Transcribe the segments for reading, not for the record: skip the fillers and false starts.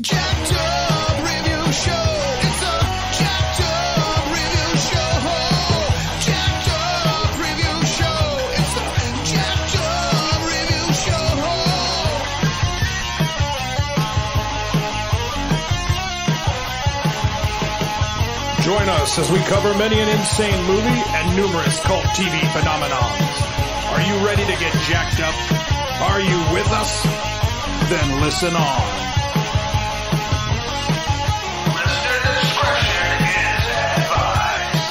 Jacked Up Review Show. It's a Jacked Up Review Show. Jacked Up Review Show. It's a Jacked Up Review Show. Join us as we cover many an insane movie and numerous cult TV phenomenons. Are you ready to get jacked up? Are you with us? Then listen on. Listener discretion is advised.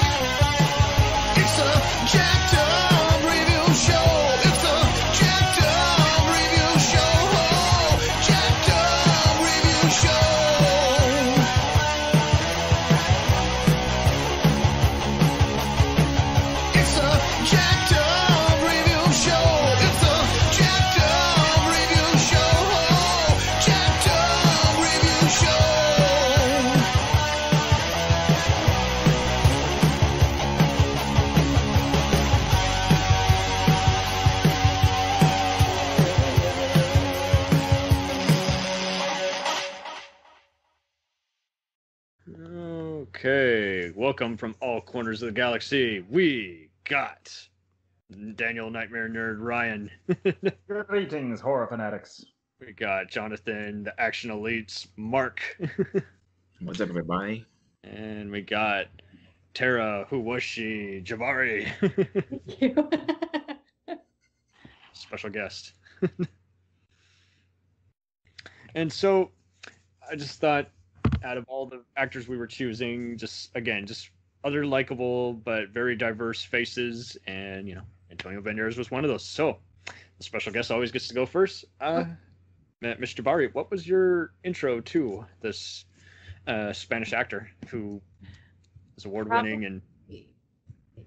It's a Jacked Up Review Show. It's a Jacked Up Review Show. Jacked Up Review Show. It's a Jacked Up Review Show. It's a Jacked Up Review Show. Jacked Up Review Show. Okay, welcome from all corners of the galaxy. We got Daniel Nightmare Nerd Ryan. Greetings, horror fanatics. We got Jonathan, the Action Elites, Mark. What's up, everybody? And we got Tara, who was she? Jabbari. Thank you. Special guest. And so I just thought, out of all the actors we were choosing, just other likable but very diverse faces, and Antonio Banderas was one of those. So the special guest always gets to go first. Mr. Jabbari, what was your intro to this Spanish actor who is award-winning and very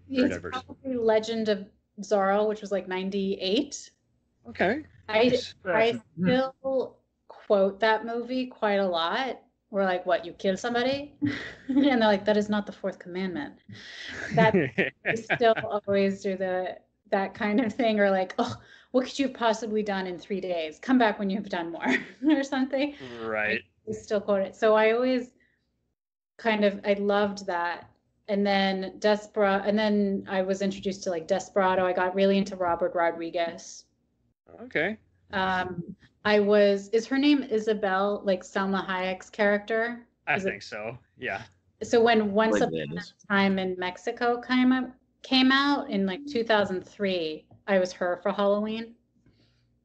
It's diverse? probably Legend of Zorro, which was like 98. Okay. I still quote that movie quite a lot. We're like, what, you kill somebody? And they're like, that is not the fourth commandment. That we still always do that kind of thing, or like, oh, what could you have possibly done in 3 days? Come back when you've done more or something. Right. We still quote it. So I always I loved that. And then Desperado, and then I was introduced to like Desperado. I got really into Robert Rodriguez. Okay. Is her name Isabel, like Salma Hayek's character? I think so. Yeah. So when Once Like Upon this. a Time in Mexico came out in like 2003, I was her for Halloween,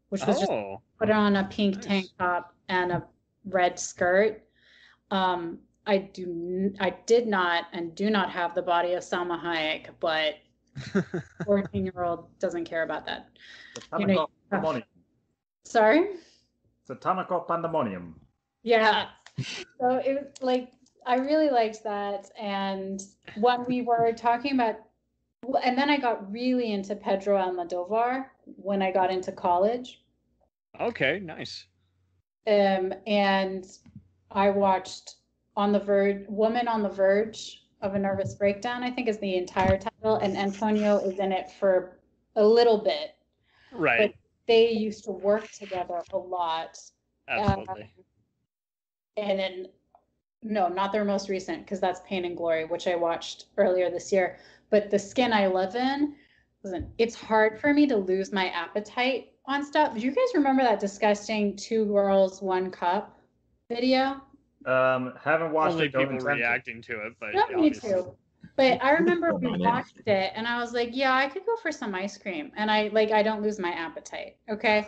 which was just put on a pink tank top and a red skirt. I did not and do not have the body of Salma Hayek, but 14-year-old doesn't care about that. Pandemonium. Sorry? Satanical Pandemonium. Yeah. So it was like, I really liked that. And when we were talking about, and then I got really into Pedro Almodovar when I got into college. Okay, nice. And I watched Woman on the Verge of a Nervous Breakdown, I think is the entire title. And Antonio is in it for a little bit. Right. But they used to work together a lot. Absolutely. And then, no, not their most recent, because that's Pain and Glory, which I watched earlier this year. But The Skin I Live In, listen, it's hard for me to lose my appetite on stuff. Do you guys remember that disgusting 2 girls, 1 cup video? Haven't watched Only it. Don't people intend to. reacting to it, but Not me obviously. too. But I remember we watched it and I was like, yeah, I could go for some ice cream. And I don't lose my appetite. Okay.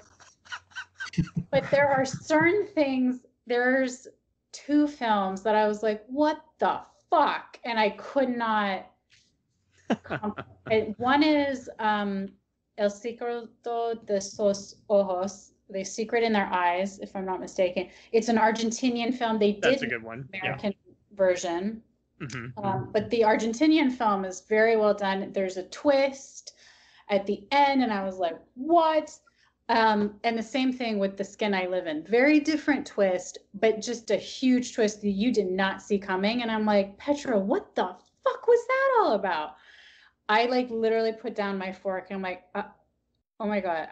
But there are certain things, there's 2 films that I was like, what the fuck? And I could not. One is El Secreto de sus Ojos, The Secret in Their Eyes, if I'm not mistaken. It's an Argentinian film. They That's did a good one. American version. Yeah. But the Argentinian film is very well done. There's a twist at the end, and I was like, what? And the same thing with The Skin I Live In. Very different twist, but just a huge twist that you did not see coming. And I'm like, Petra, what the fuck was that all about? I like literally put down my fork and I'm like, oh my God,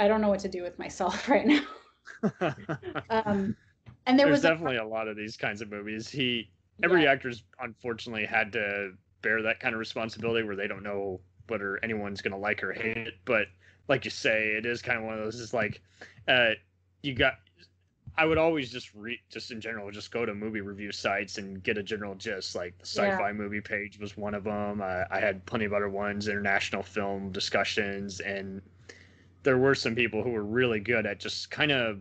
I don't know what to do with myself right now. And There's definitely a lot of these kinds of movies. Every actor's unfortunately had to bear that kind of responsibility where they don't know whether anyone's going to like or hate it. But like you say, it is kind of one of those, it's like, I would always just in general, just go to movie review sites and get a general gist. Like the Sci-Fi Movie page was one of them. I had plenty of other ones, international film discussions, and there were some people who were really good at just kind of,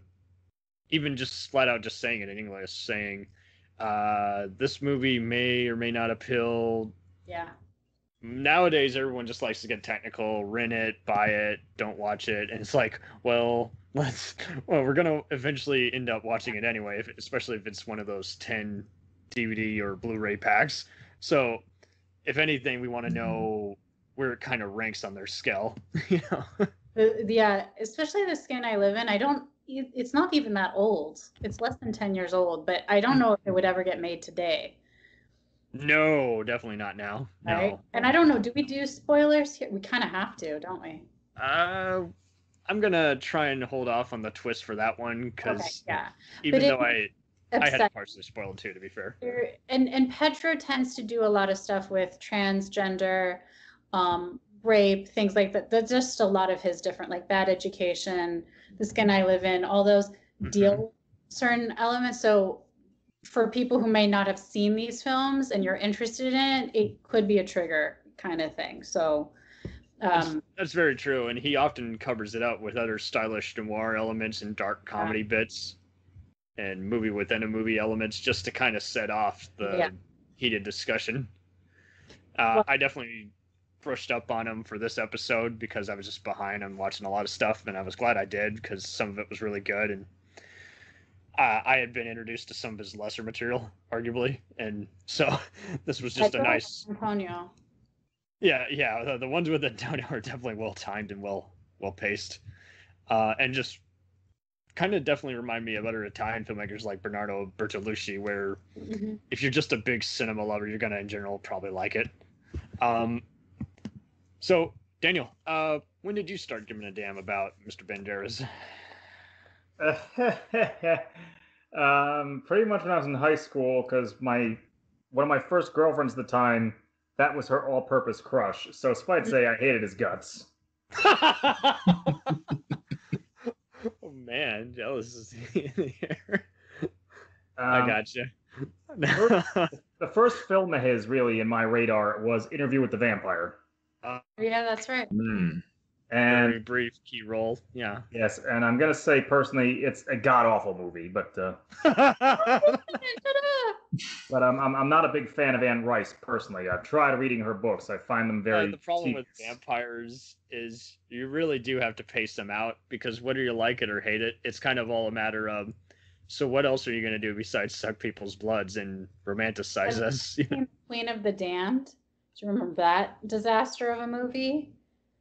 even just flat out just saying it in English, saying, this movie may or may not appeal. Yeah. Nowadays, everyone just likes to get technical, rent it, buy it, don't watch it, and it's like, well, we're gonna eventually end up watching it anyway, especially if it's one of those 10 DVD or Blu-ray packs. So, if anything, we want to know where it kind of ranks on their scale, you know. Yeah, especially The Skin I Live In. It's not even that old. It's less than 10 years old, but I don't know if it would ever get made today. No, definitely not now. No. Right? And I don't know, do we do spoilers here? We kind of have to, don't we? I'm gonna try and hold off on the twist for that one, because even though I had partially spoiled too, to be fair. And Petro tends to do a lot of stuff with transgender, rape, things like that. That's just a lot of his different, like Bad Education, The Skin I Live In, all those deal certain elements. So for people who may not have seen these films and you're interested in it, it could be a trigger kind of thing. So that's very true, and he often covers it up with other stylish noir elements and dark comedy bits and movie within a movie elements, just to kind of set off the heated discussion. I definitely brushed up on him for this episode because I was just behind on watching a lot of stuff, and I was glad I did because some of it was really good, and I had been introduced to some of his lesser material, arguably, and so this was just a nice... Antonio. Yeah, the ones with Antonio are definitely well timed and well paced, and just kind of definitely remind me of other Italian filmmakers like Bernardo Bertolucci, where if you're just a big cinema lover, you're gonna in general probably like it. So Daniel, when did you start giving a damn about Mr. Banderas? Pretty much when I was in high school, because one of my first girlfriends at the time, that was her all-purpose crush. So suffice to say, I hated his guts. Oh man, jealous in the air. I gotcha. The first film of his, really, in my radar was Interview with the Vampire. Yeah, that's right. And very brief key role. Yeah. Yes, and I'm gonna say personally, it's a god-awful movie, but but I'm not a big fan of Anne Rice personally. I've tried reading her books. I find them very the problem with vampires is you really do have to pace them out, because whether you like it or hate it, it's kind of all a matter of, so what else are you going to do besides suck people's bloods and romanticize us? Queen of the Damned. Do you remember that disaster of a movie?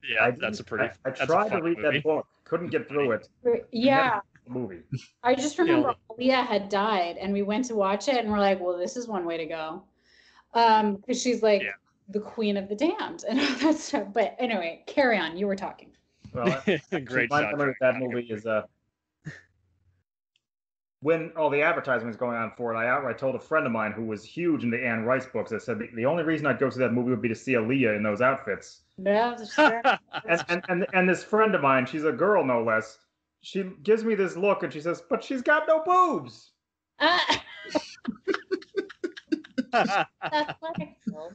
Yeah, that's a pretty... I tried to read that book. Couldn't get through it. Yeah. Movie. I just remember Leah had died, and we went to watch it, and we're like, well, this is one way to go. Because she's like the queen of the damned and all that stuff. But anyway, carry on. You were talking. Well, great my memory of that movie is when all the advertising was going on for it, I outright told a friend of mine who was huge into Anne Rice books, I said the only reason I'd go see that movie would be to see Aaliyah in those outfits. Yeah, sure. and this friend of mine, she's a girl no less, she gives me this look and she says, but she's got no boobs. That's wonderful.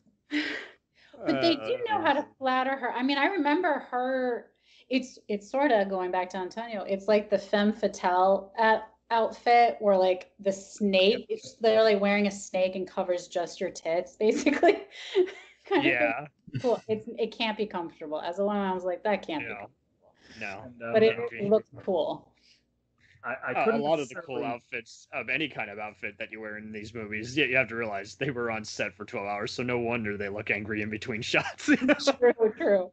But they do know how to flatter her. I mean, I remember her, it's sort of going back to Antonio, it's like the femme fatale outfit where like the snake, it's literally wearing a snake and covers just your tits, basically. Yeah. Cool. It can't be comfortable. As a woman, I was like, that can't be comfortable. No. But it looks cool. A lot of the cool outfits of any kind of outfit that you wear in these movies, you have to realize they were on set for 12 hours, so no wonder they look angry in between shots. You know? True.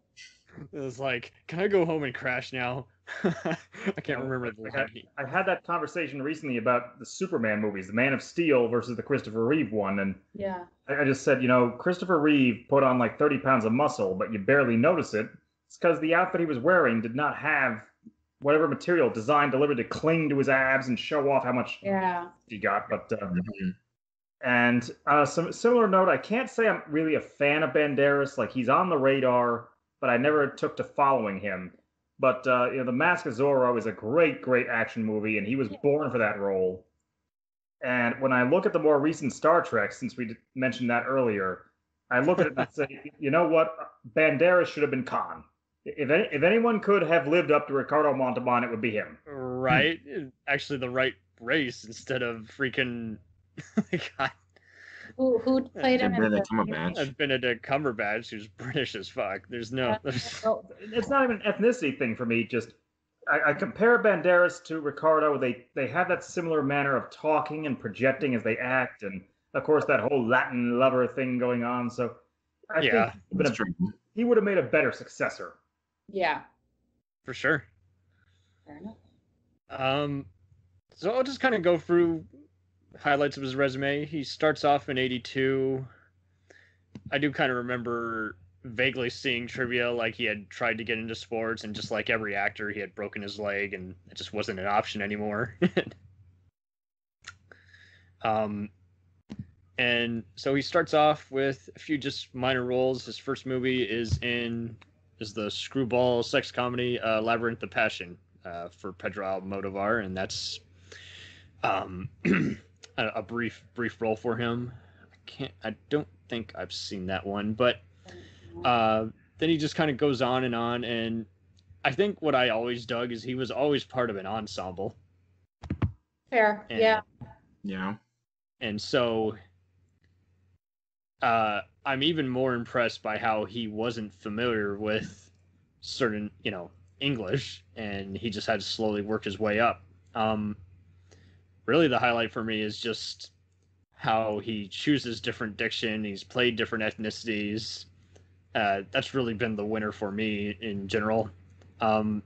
It was like, can I go home and crash now? I can't remember the line. I had that conversation recently about the Superman movies, the Man of Steel versus the Christopher Reeve one, and yeah, I just said, Christopher Reeve put on like 30 pounds of muscle, but you barely notice it. It's because the outfit he was wearing did not have whatever material designed deliberately to cling to his abs and show off how much he got. But and some similar note, I can't say I'm really a fan of Banderas. Like, he's on the radar, but I never took to following him. But The Mask of Zorro is a great, great action movie, and he was born for that role. And when I look at the more recent Star Trek, since we mentioned that earlier, I look at it and I say, you know what? Banderas should have been Khan. If anyone could have lived up to Ricardo Montalban, it would be him. Right? Actually, the right race instead of freaking. God. Who played him? Benedict Cumberbatch, who's British as fuck. There's no. Well, it's not even an ethnicity thing for me. Just I compare Banderas to Ricardo. They have that similar manner of talking and projecting as they act, and of course that whole Latin lover thing going on. So I think he would have made a better successor. Yeah, for sure. Fair enough. So I'll just kind of go through highlights of his resume. He starts off in '82. I do kind of remember vaguely seeing trivia like he had tried to get into sports, and just like every actor, he had broken his leg and it just wasn't an option anymore. And so he starts off with a few just minor roles. His first movie is the screwball sex comedy Labyrinth of Passion for Pedro Almodovar, and that's a brief role for him. I don't think I've seen that one, but then he just kind of goes on, and I think what I always dug is he was always part of an ensemble. Fair, yeah. And so I'm even more impressed by how he wasn't familiar with certain, English, and he just had to slowly work his way up. Really, the highlight for me is just how he chooses different diction. He's played different ethnicities. That's really been the winner for me in general. And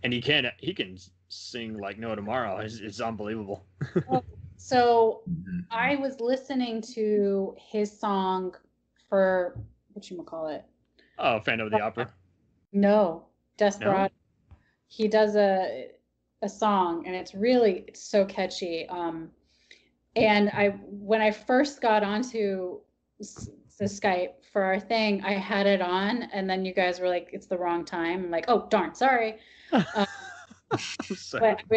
he can sing like no tomorrow. It's unbelievable. So I was listening to his song for whatchamacallit? Oh, Phantom of the Opera? No, Desperado. No? He does a song, and it's so catchy. And when I first got onto the Skype for our thing, I had it on, and then you guys were like, "It's the wrong time." I'm like, "Oh darn, sorry." But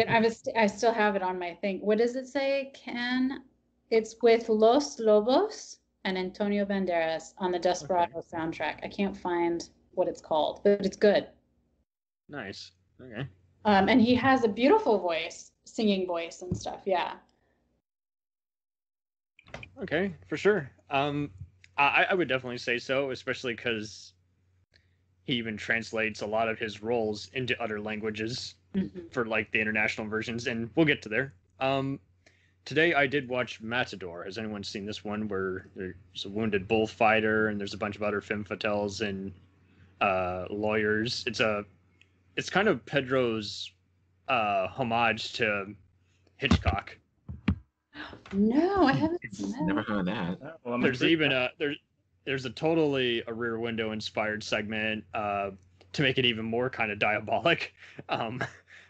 I still have it on my thing. What does it say, Ken? It's with Los Lobos and Antonio Banderas on the Desperado soundtrack. I can't find what it's called, but it's good. Nice. Okay. And he has a beautiful voice, singing voice and stuff. Yeah. Okay, for sure. I would definitely say so, especially because he even translates a lot of his roles into other languages for like the international versions, and we'll get to there. Today I did watch Matador. Has anyone seen this one where there's a wounded bullfighter and there's a bunch of other femme fatales and lawyers? It's kind of Pedro's homage to Hitchcock. No, I haven't seen that. Never heard of that. Well, there's even there's a totally a Rear Window inspired segment to make it even more kind of diabolic.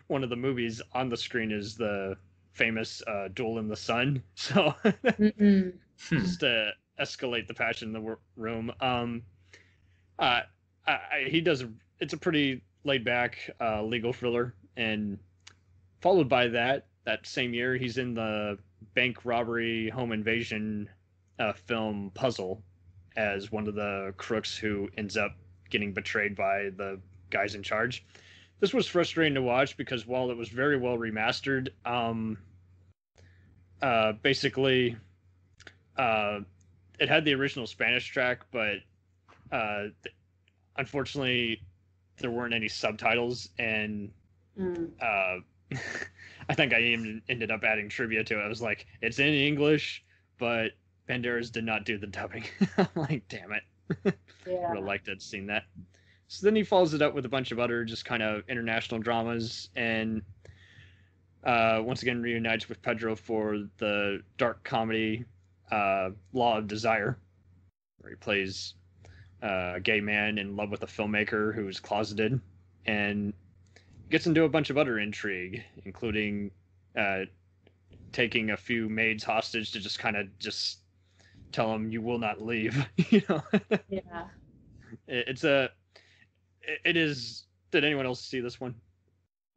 One of the movies on the screen is the famous Duel in the Sun. So just to escalate the passion in the room. It's a pretty laid back legal thriller, and followed by that same year he's in the bank robbery home invasion film Puzzle as one of the crooks who ends up getting betrayed by the guys in charge. This was frustrating to watch because while it was very well remastered, basically it had the original Spanish track, but unfortunately there weren't any subtitles, and I think I even ended up adding trivia to it. I was like, it's in English, but Banderas did not do the dubbing. I'm like, damn it. Yeah. Would have liked to have seen that. So then he follows it up with a bunch of other just kind of international dramas, and once again reunites with Pedro for the dark comedy Law of Desire, where he plays a gay man in love with a filmmaker who's closeted, and gets into a bunch of other intrigue, including taking a few maids hostage to just kind of just tell them you will not leave. Yeah. It is. Did anyone else see this one?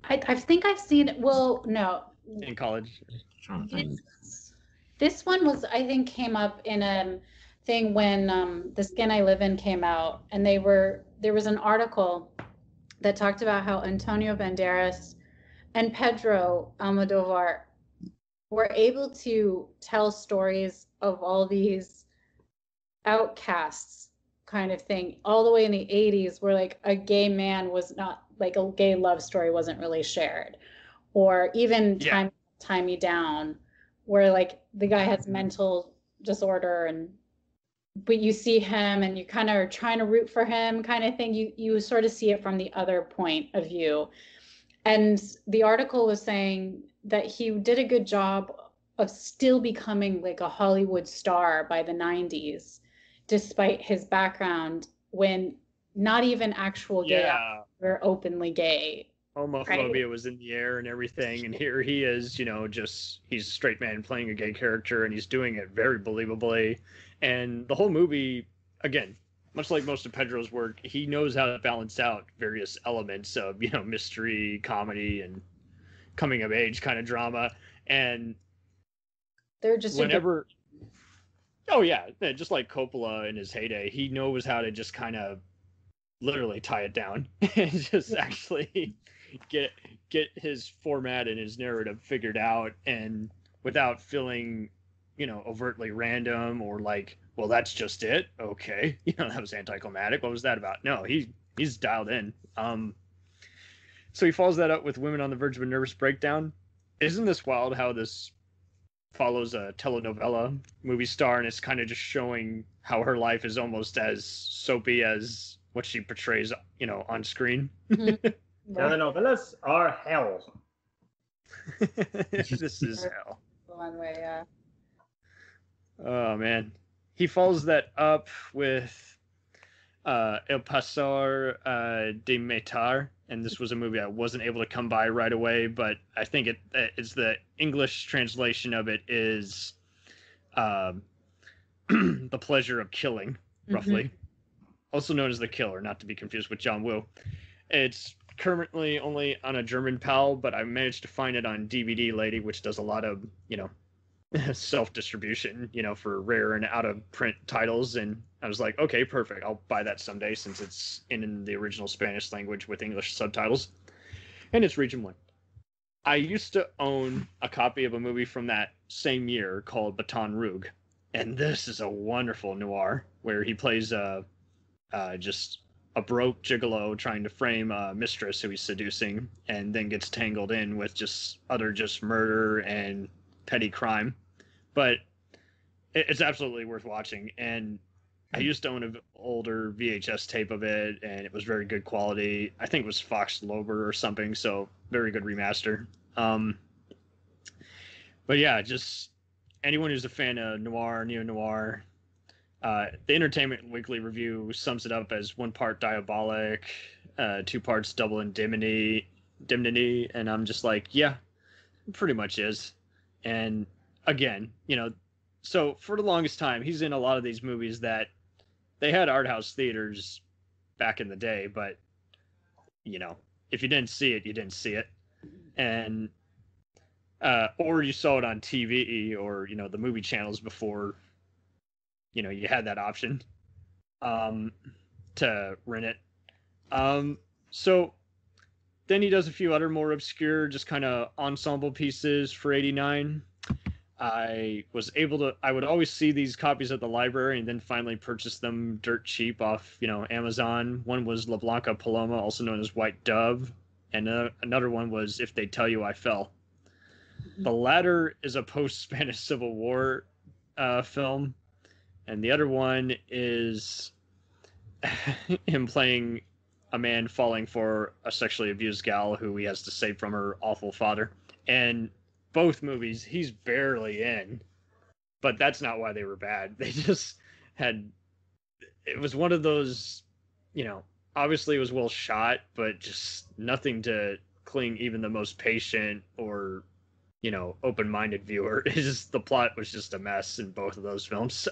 I think I've seen it. Well, no. In college. This one was, I think, came up in a thing when The Skin I Live In came out, and there was an article that talked about how Antonio Banderas and Pedro Almodovar were able to tell stories of all these outcasts kind of thing all the way in the 80s, where like a gay man was not, like a gay love story wasn't really shared, or even Tie Me Down, where like the guy has mental disorder, but you see him and you kind of are trying to root for him kind of thing. You sort of see it from the other point of view. And the article was saying that he did a good job of still becoming like a Hollywood star by the 90s, despite his background, when not even actual gay actors were openly gay. Homophobia was in the air and everything, and here he is, he's a straight man playing a gay character, and he's doing it very believably. And the whole movie, again, much like most of Pedro's work, he knows how to balance out various elements of, mystery, comedy, and coming of age kind of drama. And they're just whenever, just like Coppola in his heyday, he knows how to just kind of literally tie it down and just actually get his format and his narrative figured out, and without feeling overtly random or like, well, that's just it, okay, that was anticlimactic, what was that about? No, he's dialed in. So he follows that up with Women on the Verge of a Nervous Breakdown. Isn't this wild how this follows a telenovela movie star, and it's kind of just showing how her life is almost as soapy as what she portrays, on screen. Mm-hmm. Telenovelas are hell. This is hell. One way, yeah. Oh man, he follows that up with El Pastor de Matar, and this was a movie I wasn't able to come by right away, but I think it's the English translation of it is The Pleasure of Killing, roughly. Mm-hmm. Also known as The Killer, not to be confused with John Woo. It's currently only on a German PAL, but I managed to find it on DVD Lady, which does a lot of, self-distribution, for rare and out-of-print titles. And I was like, okay, perfect. I'll buy that someday since it's in the original Spanish language with English subtitles. And it's Region 1. I used to own a copy of a movie from that same year called Baton Rouge. And this is a wonderful noir where he plays just a broke gigolo trying to frame a mistress who he's seducing, and then gets tangled in with just murder and petty crime. But it's absolutely worth watching. And I used to own an older VHS tape of it, and it was very good quality. I think it was Fox Lober or something, so very good remaster. But yeah, just anyone who's a fan of noir, neo-noir, the Entertainment Weekly review sums it up as 1 part diabolic, 2 parts double indemnity, and I'm just like, yeah, it pretty much is. And again, so for the longest time, he's in a lot of these movies that they had art house theaters back in the day, but if you didn't see it, you didn't see it. And or you saw it on TV or the movie channels before you had that option to rent it. So then he does a few other more obscure, just kind of ensemble pieces for 89. I would always see these copies at the library and then finally purchase them dirt cheap off, Amazon. One was La Blanca Paloma, also known as White Dove. And another one was If They Tell You I Fell. The latter is a post-Spanish Civil War film. And the other one is him playing a man falling for a sexually abused gal who he has to save from her awful father. And both movies, he's barely in. But that's not why they were bad. They just had... It was one of those, obviously it was well shot, but just nothing to cling even the most patient or, you know, open-minded viewer. It's just, the plot was just a mess in both of those films. So,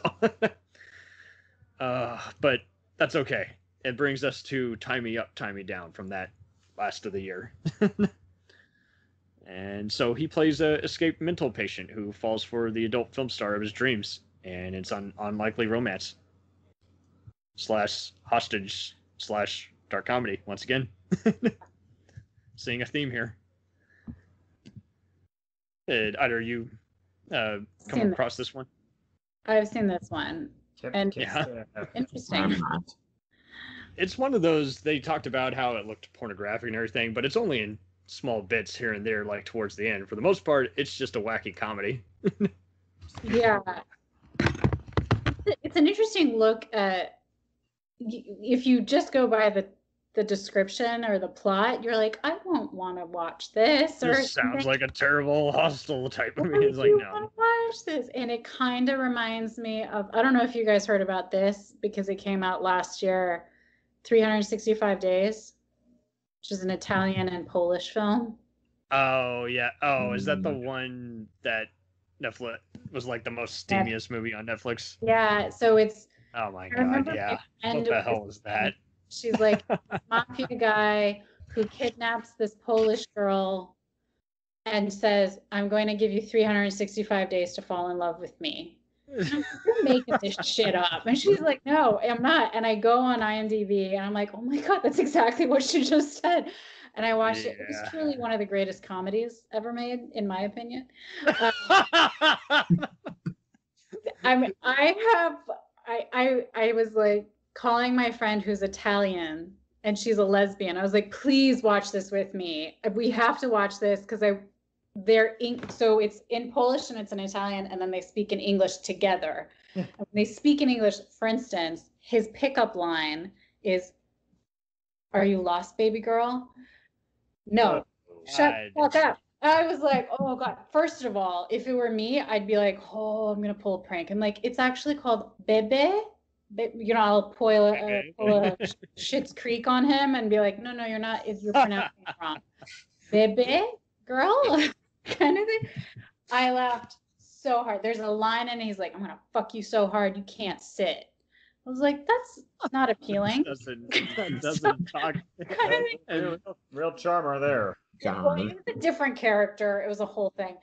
but that's okay. It brings us to Tie Me Up, Tie Me Down from that last of the year. And so he plays a escaped mental patient who falls for the adult film star of his dreams, and it's on unlikely romance / hostage / dark comedy once again. Seeing a theme here. Did either of you come across this one? I've seen this one. And interesting. It's one of those, they talked about how it looked pornographic and everything, but it's only in small bits here and there, like towards the end. For the most part, it's just a wacky comedy. Yeah. It's an interesting look at, if you just go by the description or the plot, you're like, I won't want to watch this. This sounds like a terrible, hostile type of movie. It's like, no. I want to watch this. And it kind of reminds me of, I don't know if you guys heard about this, because it came out last year, 365 Days, which is an Italian and Polish film. Oh, yeah. Oh, is that the one that Netflix was like the most steamiest movie on Netflix? Yeah, so it's... Oh my God, yeah. What the hell was that? She's like a mafia guy who kidnaps this Polish girl and says, I'm going to give you 365 days to fall in love with me. You're making this shit up. And she's like, no, I'm not. And I go on IMDb and I'm like, oh my God, that's exactly what she just said. And I watched it. It was truly one of the greatest comedies ever made, in my opinion. I was like calling my friend who's Italian and she's a lesbian. I was like, please watch this with me. We have to watch this because so it's in Polish and it's in Italian, and then they speak in English together. And when they speak in English, for instance, his pickup line is, "Are you lost, baby girl?" No. Shut the fuck up. I was like, oh God. First of all, if it were me, I'd be like, oh, I'm going to pull a prank. And like, it's actually called Bebe. You know, I'll pull a Schitt's Creek on him and be like, no, you're not. You're pronouncing it wrong. Bebe, girl, kind of thing. I laughed so hard. There's a line and he's like, I'm going to fuck you so hard you can't sit. I was like, that's not appealing. That doesn't talk. Kind of real charmer there. Well, it was a different character. It was a whole thing.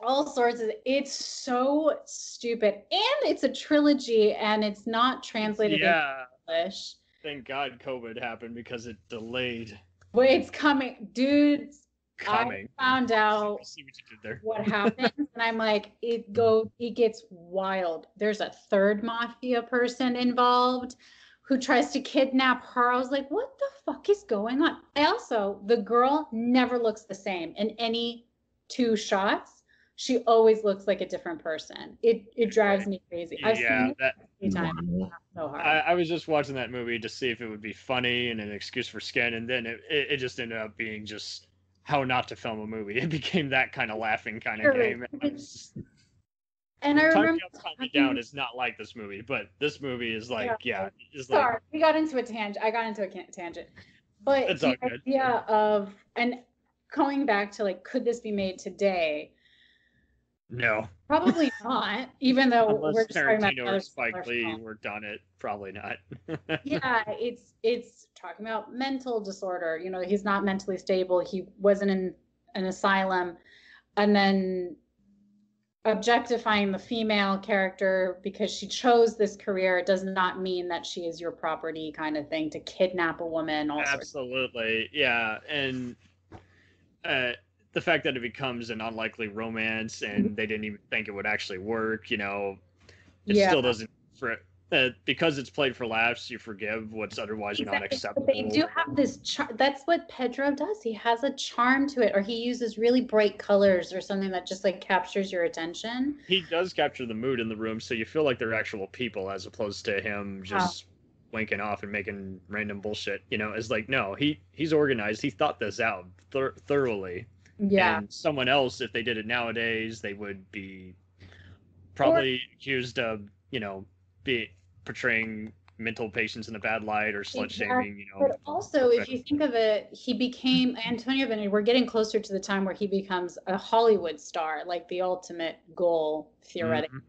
All sorts of, it's so stupid. And it's a trilogy and it's not translated into English. Thank God COVID happened because it delayed. Well, it's coming. Dudes, I found out what happened, and I'm like, it gets wild. There's a third mafia person involved who tries to kidnap her. I was like, what the fuck is going on? The girl never looks the same in any two shots. She always looks like a different person. It drives me crazy. I've seen it many times. So hard. I was just watching that movie to see if it would be funny and an excuse for skin, and then it just ended up being just how not to film a movie. It became that kind of laughing kind of game. And I remember Time Me Down is not like this movie, but this movie is like, sorry, we got into a tangent. I got into a tangent. But it's the idea of, and going back to like, could this be made today? No. Probably not, even though unless we're just talking about Tarantino or Spike Lee worked on it, probably not. Yeah, it's talking about mental disorder. You know, he's not mentally stable. He wasn't in an asylum. And then objectifying the female character because she chose this career does not mean that she is your property, kind of thing, to kidnap a woman. Absolutely, yeah. And the fact that it becomes an unlikely romance and they didn't even think it would actually work, you know, it still doesn't, because it's played for laughs, you forgive what's otherwise not acceptable. But they do have this that's what Pedro does. He has a charm to it, or he uses really bright colors or something that just like captures your attention. He does capture the mood in the room, so you feel like they're actual people as opposed to him just winking off and making random bullshit. You know, it's like, no, he's organized. He thought this out thoroughly. Yeah. And someone else, if they did it nowadays, they would be probably accused of, you know, portraying mental patients in a bad light or slut shaming, you know. But also, if you think of it, he became Antonio Banderas. We're getting closer to the time where he becomes a Hollywood star, like the ultimate goal, theoretically.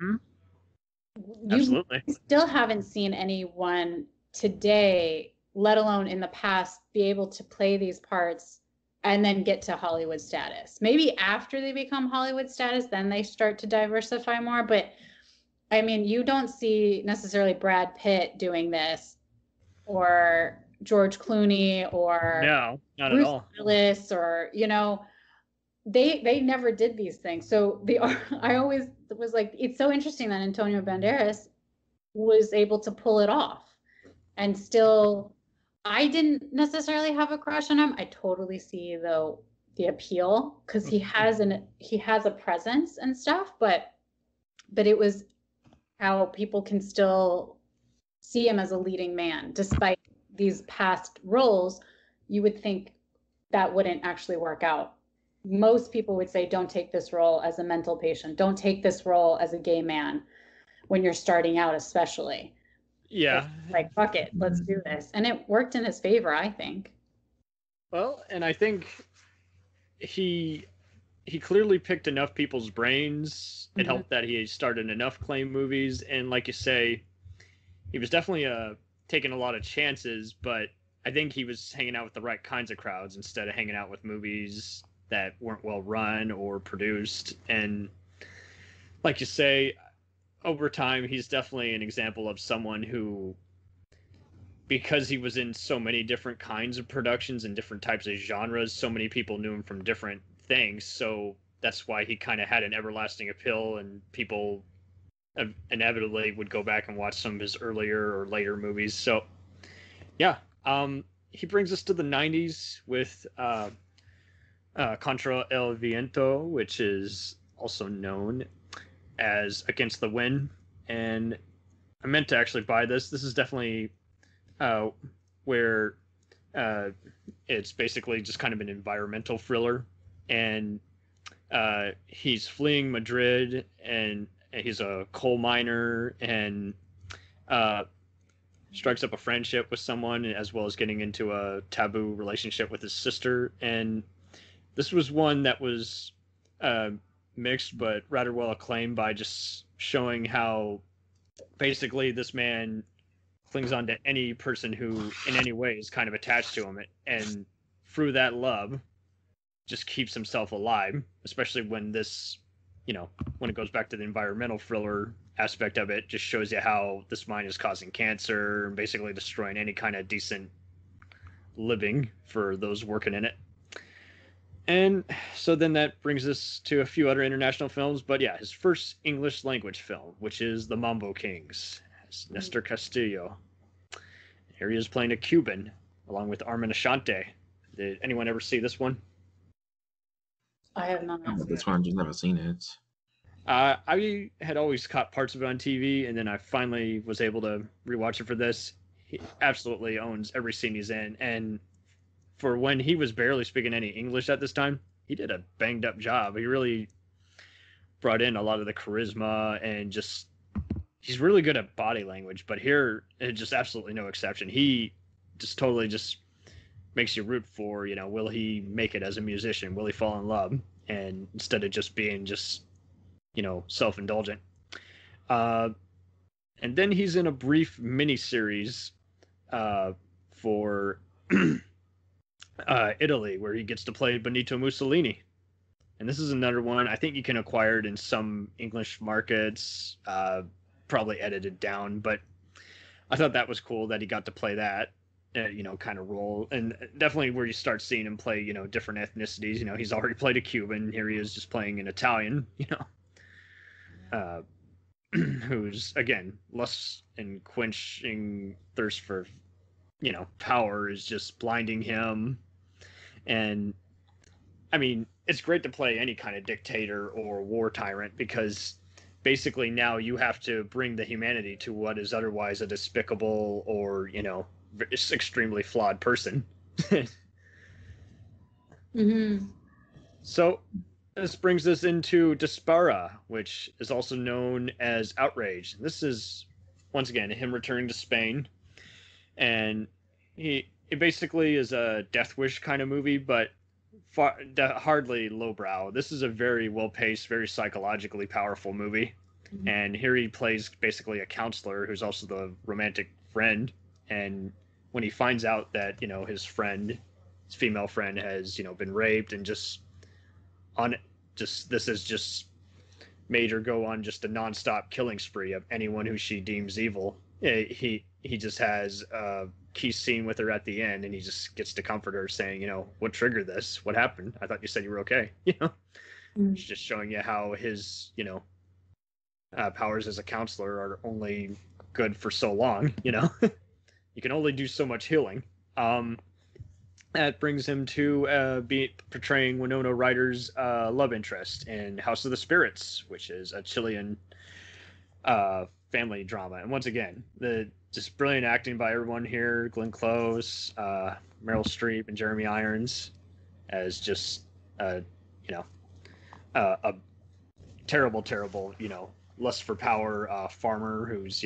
Absolutely. You still haven't seen anyone today, let alone in the past, be able to play these parts and then get to Hollywood status. Maybe after they become Hollywood status, then they start to diversify more. But I mean, you don't see necessarily Brad Pitt doing this, or George Clooney, or no, not Bruce at all. Willis, or, you know, they never did these things. So I always was like, it's so interesting that Antonio Banderas was able to pull it off. And still, I didn't necessarily have a crush on him. I totally see though the appeal, because he has a presence and stuff, but it was how people can still see him as a leading man despite these past roles. You would think that wouldn't actually work out. Most people would say, don't take this role as a mental patient. Don't take this role as a gay man when you're starting out, especially. Yeah. Like, fuck it, let's do this. And it worked in his favor, I think. Well, and I think he clearly picked enough people's brains. It helped that he started enough claim movies. And like you say, he was definitely taking a lot of chances, but I think he was hanging out with the right kinds of crowds instead of hanging out with movies that weren't well run or produced. And like you say, over time, he's definitely an example of someone who, because he was in so many different kinds of productions and different types of genres, so many people knew him from different things. So that's why he kind of had an everlasting appeal, and people inevitably would go back and watch some of his earlier or later movies. So yeah, he brings us to the 90s with Contra el Viento, which is also known as Against the Wind. And I meant to actually buy this. This is definitely where it's basically just kind of an environmental thriller, and he's fleeing Madrid, and he's a coal miner, and strikes up a friendship with someone, as well as getting into a taboo relationship with his sister. And this was one that was mixed but rather well acclaimed by just showing how basically this man clings on to any person who in any way is kind of attached to him, and through that love just keeps himself alive, especially when this, you know, when it goes back to the environmental thriller aspect of it, just shows you how this mine is causing cancer and basically destroying any kind of decent living for those working in it. And so then that brings us to a few other international films, but yeah, his first English language film, which is The Mambo Kings, has Nestor Castillo. Here he is playing a Cuban, along with Armin Asante. Did anyone ever see this one? I have not. Oh, this one, I've just never seen it. I had always caught parts of it on TV, and then I finally was able to rewatch it for this. He absolutely owns every scene he's in, and for when he was barely speaking any English at this time, he did a banged up job. He really brought in a lot of the charisma, and just, he's really good at body language, but here it's just absolutely no exception. He just totally just makes you root for, you know, will he make it as a musician? Will he fall in love? And instead of just being just, you know, self-indulgent. And then he's in a brief miniseries for Italy, where he gets to play Benito Mussolini. And this is another one I think you can acquire it in some English markets, probably edited down, but I thought that was cool that he got to play that, you know, kind of role. And definitely where you start seeing him play, you know, different ethnicities. You know, he's already played a Cuban. Here he is just playing an Italian, you know, who's, again, lust and quenching thirst for, you know, power is just blinding him. And I mean, it's great to play any kind of dictator or war tyrant, because basically now you have to bring the humanity to what is otherwise a despicable or, you know, extremely flawed person. Mm-hmm. So this brings us into Dispara, which is also known as Outrage. This is, once again, him returning to Spain. and it basically is a Death Wish kind of movie, but hardly lowbrow. This is a very well-paced, very psychologically powerful movie. And here he plays basically a counselor who's also the romantic friend. And when he finds out that, his female friend has, been raped and this has just made her go on just a nonstop killing spree of anyone who she deems evil. He just has a key scene with her at the end, and he just gets to comfort her saying, what triggered this? What happened? I thought you said you were okay. It's just showing you how his, powers as a counselor are only good for so long. You can only do so much healing. That brings him to portraying Winona Ryder's love interest in House of the Spirits, which is a Chilean family drama. And once again, just brilliant acting by everyone here: Glenn Close, Meryl Streep, and Jeremy Irons, as just a terrible, lust for power farmer who's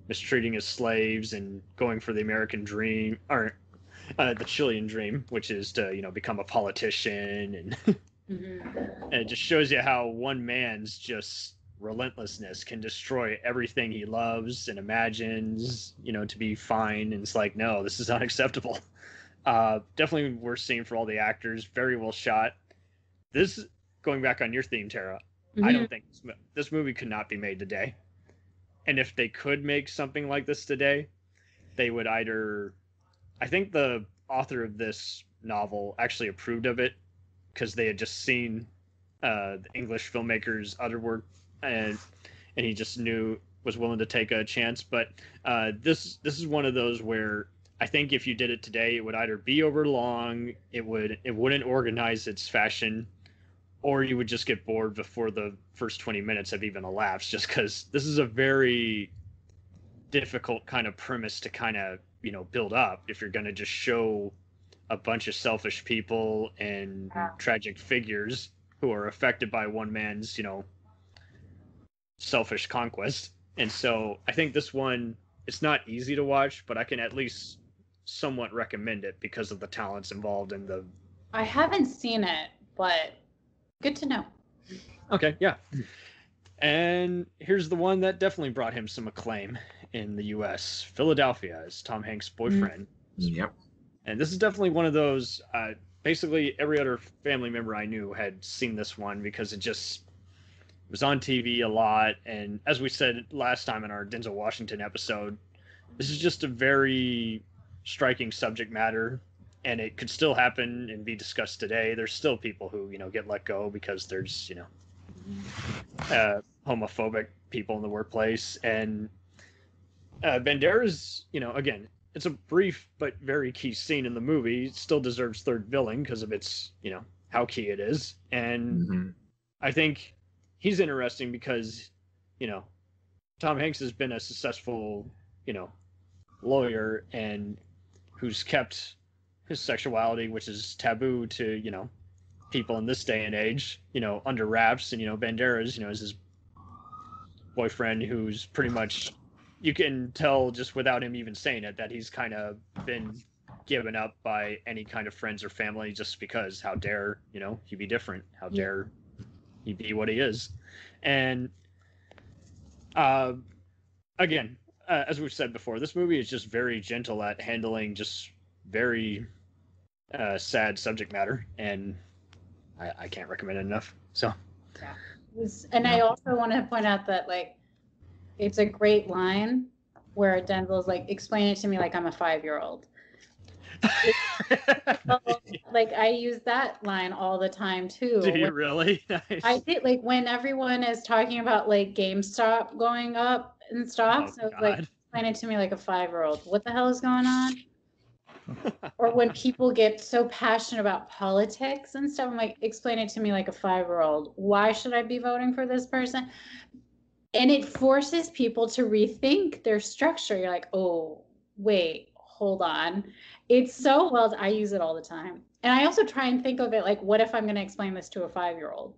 mistreating his slaves and going for the American dream, or the Chilean dream, which is to become a politician, and it just shows you how one man's just relentlessness can destroy everything he loves and imagines to be fine. And it's like, no, this is unacceptable. Definitely worth seeing for all the actors. Very well shot. This, going back on your theme, Tara, I don't think this movie could not be made today. And if they could make something like this today, they would either, I think the author of this novel actually approved of it because they had just seen the English filmmaker's other work, and he just was willing to take a chance. But this is one of those where I think if you did it today, it would either be over long, it wouldn't organize its fashion, or you would just get bored before the first 20 minutes have even elapsed, just because this is a very difficult kind of premise to kind of build up if you're going to just show a bunch of selfish people and tragic figures who are affected by one man's selfish conquest. And so I think this one, it's not easy to watch, but I can at least somewhat recommend it because of the talents involved in the... I haven't seen it, but good to know. Okay, yeah. And here's the one that definitely brought him some acclaim in the U.S. Philadelphia as Tom Hanks' boyfriend. Yep. And this is definitely one of those, basically every other family member I knew had seen this one because it was on TV a lot. And as we said last time in our Denzel Washington episode, this is just a very striking subject matter, and it could still happen and be discussed today. There's still people who, get let go because there's, homophobic people in the workplace. And Banderas, again, it's a brief but very key scene in the movie. It still deserves third billing because of its, how key it is. And I think he's interesting because, Tom Hanks has been a successful, lawyer, and who's kept his sexuality, which is taboo to, people in this day and age, under wraps. And, Banderas, is his boyfriend who's pretty much, you can tell just without him even saying it, that he's kind of been given up by any kind of friends or family just because how dare, he be different? How dare he be what he is? And again, as we've said before, this movie is just very gentle at handling just very sad subject matter, and I can't recommend it enough. So, I also want to point out that it's a great line where Denzel's explain it to me like I'm a 5-year-old. I use that line all the time too. Do you really? Nice. I did, when everyone is talking about GameStop going up and stocks, I was explain it to me like a 5-year-old. What the hell is going on? Or when people get so passionate about politics and stuff, I'm explain it to me like a 5-year-old. Why should I be voting for this person? And it forces people to rethink their structure. You're like, oh, wait, hold on. It's so well, I use it all the time. And I also try and think of it what if I'm going to explain this to a 5-year-old?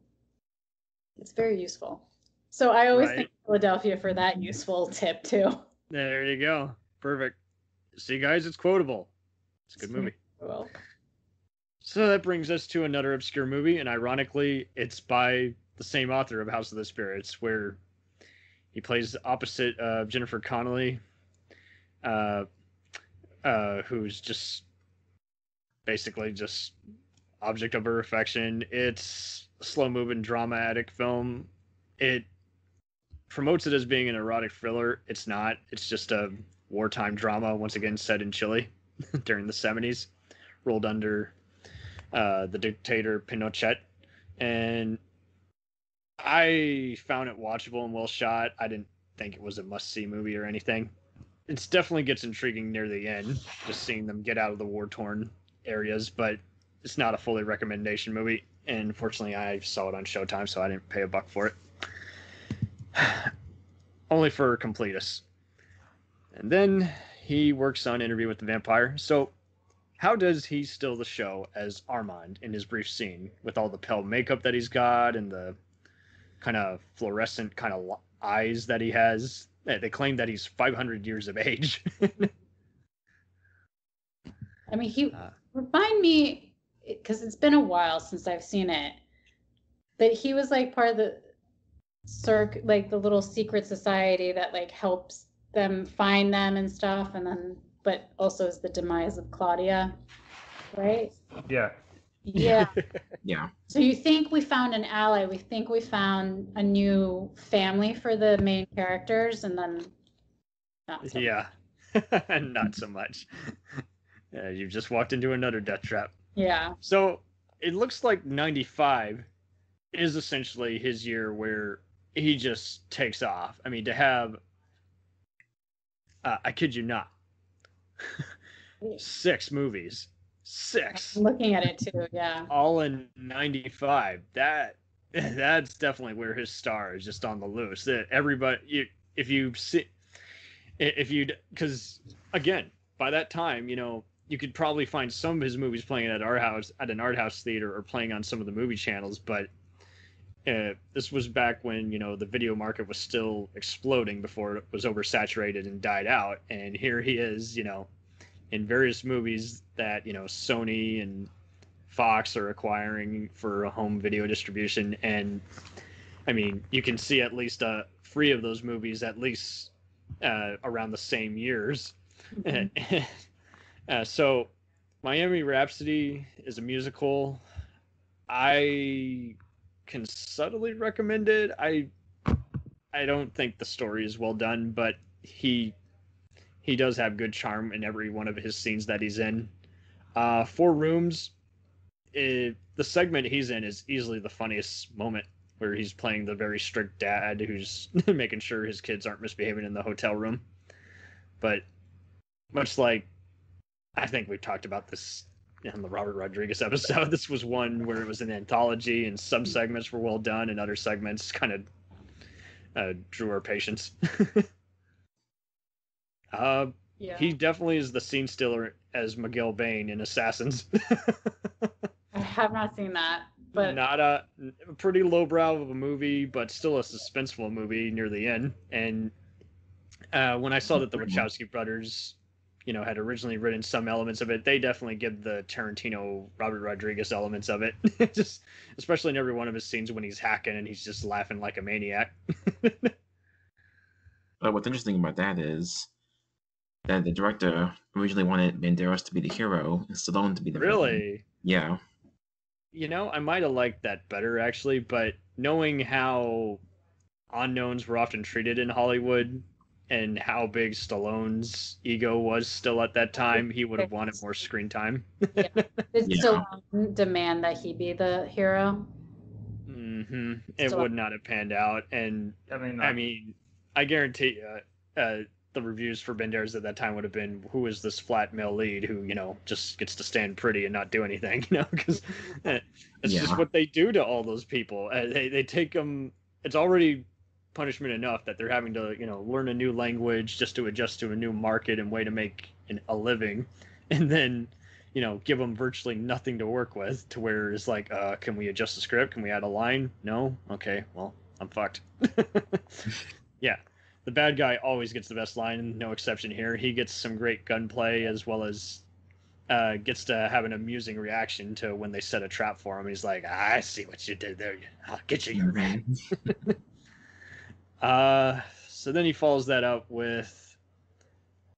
It's very useful. So I always think Philadelphia for that useful tip too. There you go. Perfect. See, guys, it's quotable. It's a good movie. Well, So that brings us to another obscure movie, and ironically, it's by the same author of House of the Spirits, where he plays opposite of Jennifer Connelly, who's just basically just object of her affection. It's a slow-moving dramatic film. It promotes it as being an erotic thriller. It's not. It's just a wartime drama, once again set in Chile during the 70s, rolled under the dictator Pinochet. And I found it watchable and well shot. I didn't think it was a must-see movie or anything. It definitely gets intriguing near the end, just seeing them get out of the war-torn areas, but it's not a fully recommendation movie. And unfortunately, I saw it on Showtime, so I didn't pay $1 for it. Only for completists. And then he works on Interview with the Vampire. So how does he steal the show as Armand in his brief scene with all the pale makeup that he's got and the kind of fluorescent kind of eyes that he has? They claim that he's 500 years of age. I mean, he remind me, because it's been a while since I've seen it, that he was like part of the like the little secret society that like helps them find them and stuff, and then but also is the demise of Claudia, right? Yeah. Yeah. Yeah. So you think we found an ally, we think we found a new family for the main characters, and then not so Yeah. Not so much. You've just walked into another death trap. Yeah. So it looks like 95 is essentially his year where he just takes off. I mean, to have, I kid you not, 6 movies. 6. I'm looking at it too, yeah. All in 95. That's definitely where his star is just on the loose. That everybody, because again, by that time, you could probably find some of his movies playing at an art house theater or playing on some of the movie channels, but this was back when the video market was still exploding before it was oversaturated and died out. And here he is, in various movies that Sony and Fox are acquiring for a home video distribution. And I mean, you can see at least 3 of those movies at least around the same years. Mm-hmm. So Miami Rhapsody is a musical. I can subtly recommend it. I don't think the story is well done, but he does have good charm in every one of his scenes that he's in. 4 Rooms, the segment he's in is easily the funniest moment, where he's playing the very strict dad who's making sure his kids aren't misbehaving in the hotel room. But much like, I think we've talked about this in the Robert Rodriguez episode, this was one where it was an anthology and some segments were well done and other segments kind of drew our patience. Yeah. He definitely is the scene stealer as Miguel Bain in Assassins. I have not seen that, but Not a pretty lowbrow of a movie, but still a suspenseful movie near the end. And when I saw that the Wachowski brothers, had originally written some elements of it, they definitely give the Tarantino, Robert Rodriguez elements of it. Just especially in every one of his scenes when he's hacking and he's just laughing like a maniac. What's interesting about that is that the director originally wanted Banderas to be the hero and Stallone to be the villain. Really? Yeah. I might have liked that better, actually, but knowing how unknowns were often treated in Hollywood and how big Stallone's ego was still at that time, he would have wanted more screen time. yeah. Did Yeah. Stallone demand that he be the hero? Mm-hmm. It would not have panned out. And I mean, I guarantee the reviews for Banderas at that time would have been, who is this flat male lead who, just gets to stand pretty and not do anything, because it's just what they do to all those people. They take them, it's already punishment enough that they're having to, learn a new language just to adjust to a new market and way to make a living. And then, give them virtually nothing to work with, to where it's like, can we adjust the script? Can we add a line? No? Okay, well, I'm fucked. Yeah. the bad guy always gets the best line, no exception here. He gets some great gunplay as well as gets to have an amusing reaction to when they set a trap for him. He's like, I see what you did there. I'll get you, you rat. So then he follows that up with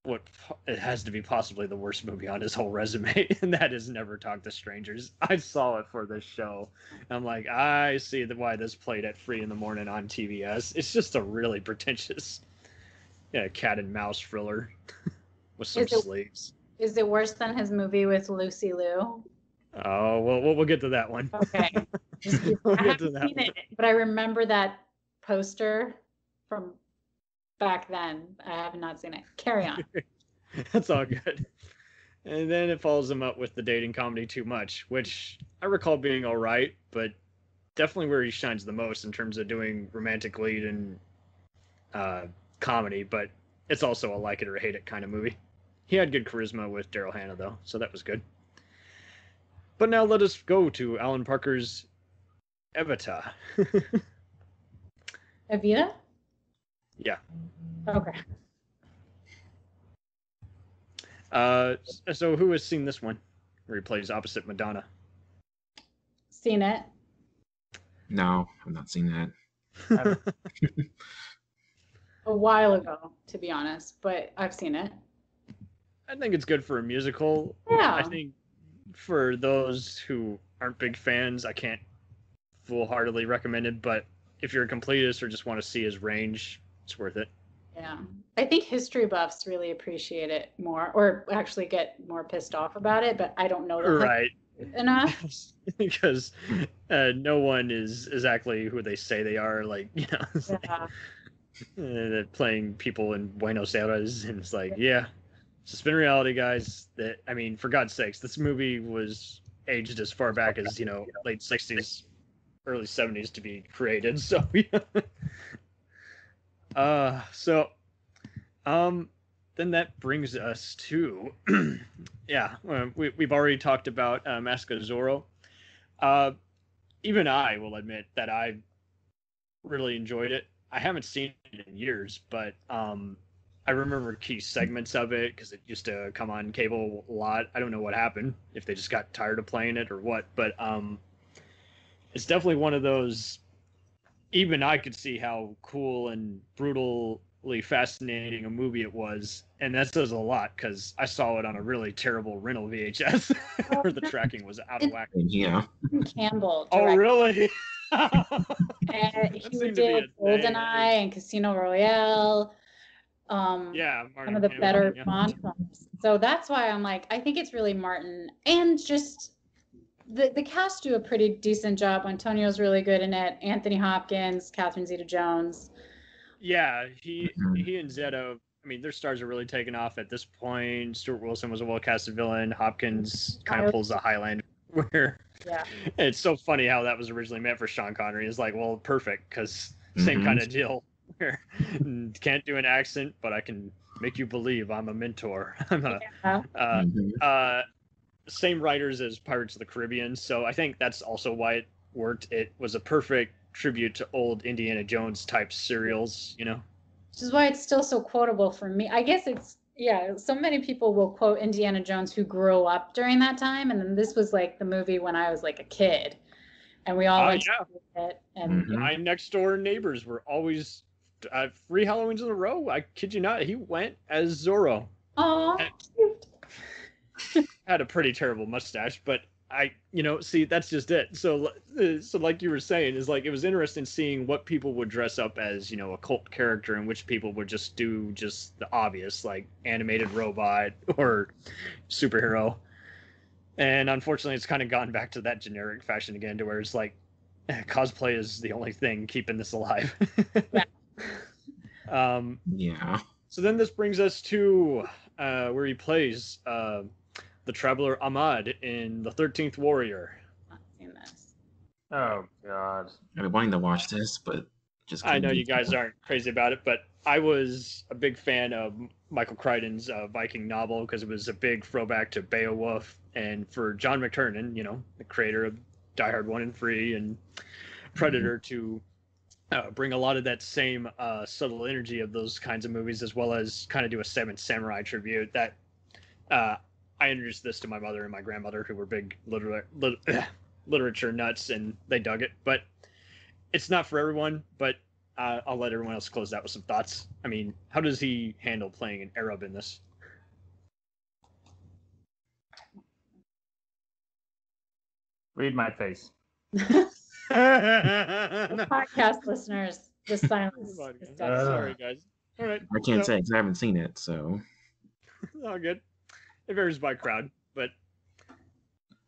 what it has to be possibly the worst movie on his whole resume, and that is Never Talk to Strangers. I saw it for this show. I'm like, I see why this played at 3 a.m. on TBS. It's just a really pretentious cat and mouse thriller with some sleeves. Is it worse than his movie with Lucy Liu? Oh, well, we'll get to that one. Okay. We'll I get to haven't that seen one. it, but I remember that poster from back then. I have not seen it. Carry on. That's all good. And then it follows him up with the dating comedy Too Much, which I recall being all right, but definitely where he shines the most in terms of doing romantic lead and comedy, but it's also a like it or hate it kind of movie. He had good charisma with Daryl Hannah, though, so that was good. But now let us go to Alan Parker's Evita. Evita? Yeah. Okay. So who has seen this one, where he plays opposite Madonna? Seen it. No, I've not seen that. A while ago, to be honest, but I've seen it. I think it's good for a musical. Yeah. I think for those who aren't big fans, I can't full-heartedly recommend it, but if you're a completist or just want to see his range, it's worth it. Yeah. I think history buffs really appreciate it more, or actually get more pissed off about it, but I don't know that Right. enough. Because no one is exactly who they say they are. Like, it's like, playing people in Buenos Aires, and it's like, suspend reality, guys. That, I mean, for God's sakes, this movie was aged as far back as, late 60s, early 70s to be created. So, then that brings us to, we've already talked about Mask of Zorro. Even I will admit that I really enjoyed it. I haven't seen it in years, but I remember key segments of it because it used to come on cable a lot. I don't know what happened, if they just got tired of playing it or what, but it's definitely one of those, even I could see how cool and brutally fascinating a movie it was, and that says a lot because I saw it on a really terrible rental VHS where the tracking was out of whack. Yeah. Campbell. Oh, really? And he did GoldenEye and Casino Royale. Some of the better Bond films. So that's why I'm like, I think it's really Martin, and just the cast do a pretty decent job. Antonio's really good in it. Anthony Hopkins, Catherine Zeta-Jones. Yeah, he and Zeta, I mean, their stars are really taken off at this point. Stuart Wilson was a well-casted villain. Hopkins kind of pulls the Highlander, where it's so funny how that was originally meant for Sean Connery. It's like, well, perfect, because same kind of deal. Where can't do an accent, but I can make you believe I'm a mentor. Same writers as Pirates of the Caribbean, so I think that's also why it worked. It was a perfect tribute to old Indiana Jones type serials, Which is why it's still so quotable for me. I guess it's, so many people will quote Indiana Jones who grew up during that time, and then this was like the movie when I was like a kid, and we all went to it. And my next door neighbors were always 3 Halloweens in a row. I kid you not, he went as Zorro. Oh, cute. Had a pretty terrible mustache, but see, that's just it. So like you were saying, is like, it was interesting seeing what people would dress up as, a cult character, and which people would just do just the obvious, like animated robot or superhero. And unfortunately, it's kind of gone back to that generic fashion again, to where it's like cosplay is the only thing keeping this alive. So then this brings us to where he plays the traveler Ahmad in The 13th Warrior. Not seen this. Oh, God. I've been wanting to watch this, but just I know you guys aren't crazy about it, but I was a big fan of Michael Crichton's Viking novel because it was a big throwback to Beowulf, and for John McTiernan, the creator of Die Hard 1 and 3 and Predator, to bring a lot of that same subtle energy of those kinds of movies, as well as kind of do a Seventh Samurai tribute. That I introduced this to my mother and my grandmother, who were big literature nuts, and they dug it. But it's not for everyone. But I'll let everyone else close that with some thoughts. I mean, how does he handle playing an Arab in this? Read my face. Podcast listeners, the silence. Sorry, guys. All right. I can't say because I haven't seen it, so. All good. It varies by crowd, but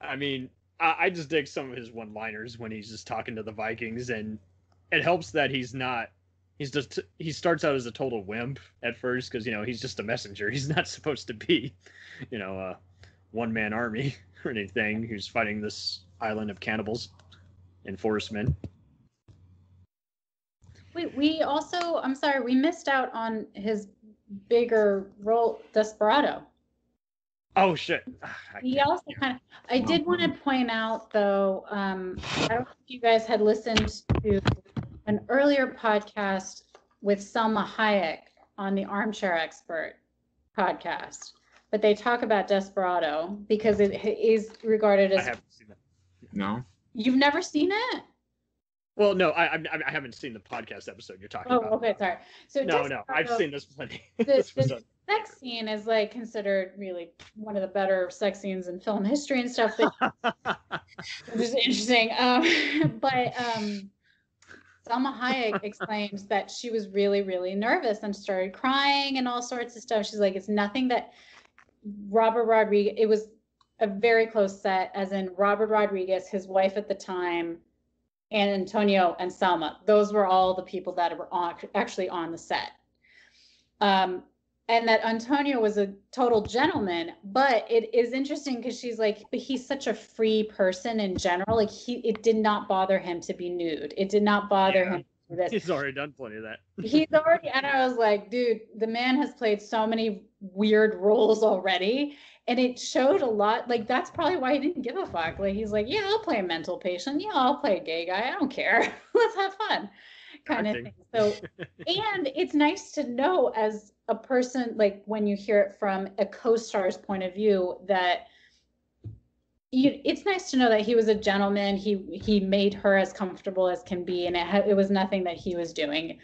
I mean, I just dig some of his one-liners when he's just talking to the Vikings, and it helps that he starts out as a total wimp at first because he's just a messenger. He's not supposed to be, a one-man army or anything who's fighting this island of cannibals and forest men. We also, I'm sorry, we missed out on his bigger role, Desperado. Oh shit! He also I did want to point out though, I don't know if you guys had listened to an earlier podcast with Selma Hayek on the Armchair Expert podcast, but they talk about Desperado because it is regarded as. I haven't seen that. No. You've never seen it? Well, no, I haven't seen the podcast episode you're talking about. Oh, okay, sorry. So no, I've seen this plenty. The sex scene is like considered really one of the better sex scenes in film history and stuff. Which is interesting. But Selma Hayek explains that she was really, really nervous and started crying and all sorts of stuff. She's like, it's nothing that Robert Rodriguez. It was a very close set, as in Robert Rodriguez, his wife at the time, and Antonio and Selma. Those were all the people that were actually on the set. And that Antonio was a total gentleman, but it is interesting because she's like, but he's such a free person in general. Like it did not bother him to be nude. It did not bother him to do this. He's already done plenty of that. He's already, and I was like, dude, the man has played so many weird roles already. And it showed a lot. Like, that's probably why he didn't give a fuck. Like, he's like, yeah, I'll play a mental patient. Yeah, I'll play a gay guy. I don't care. Let's have fun. Kind of thing. So, and it's nice to know as a person, like when you hear it from a co-star's point of view, that it's nice to know that he was a gentleman. He made her as comfortable as can be, and it was nothing that he was doing,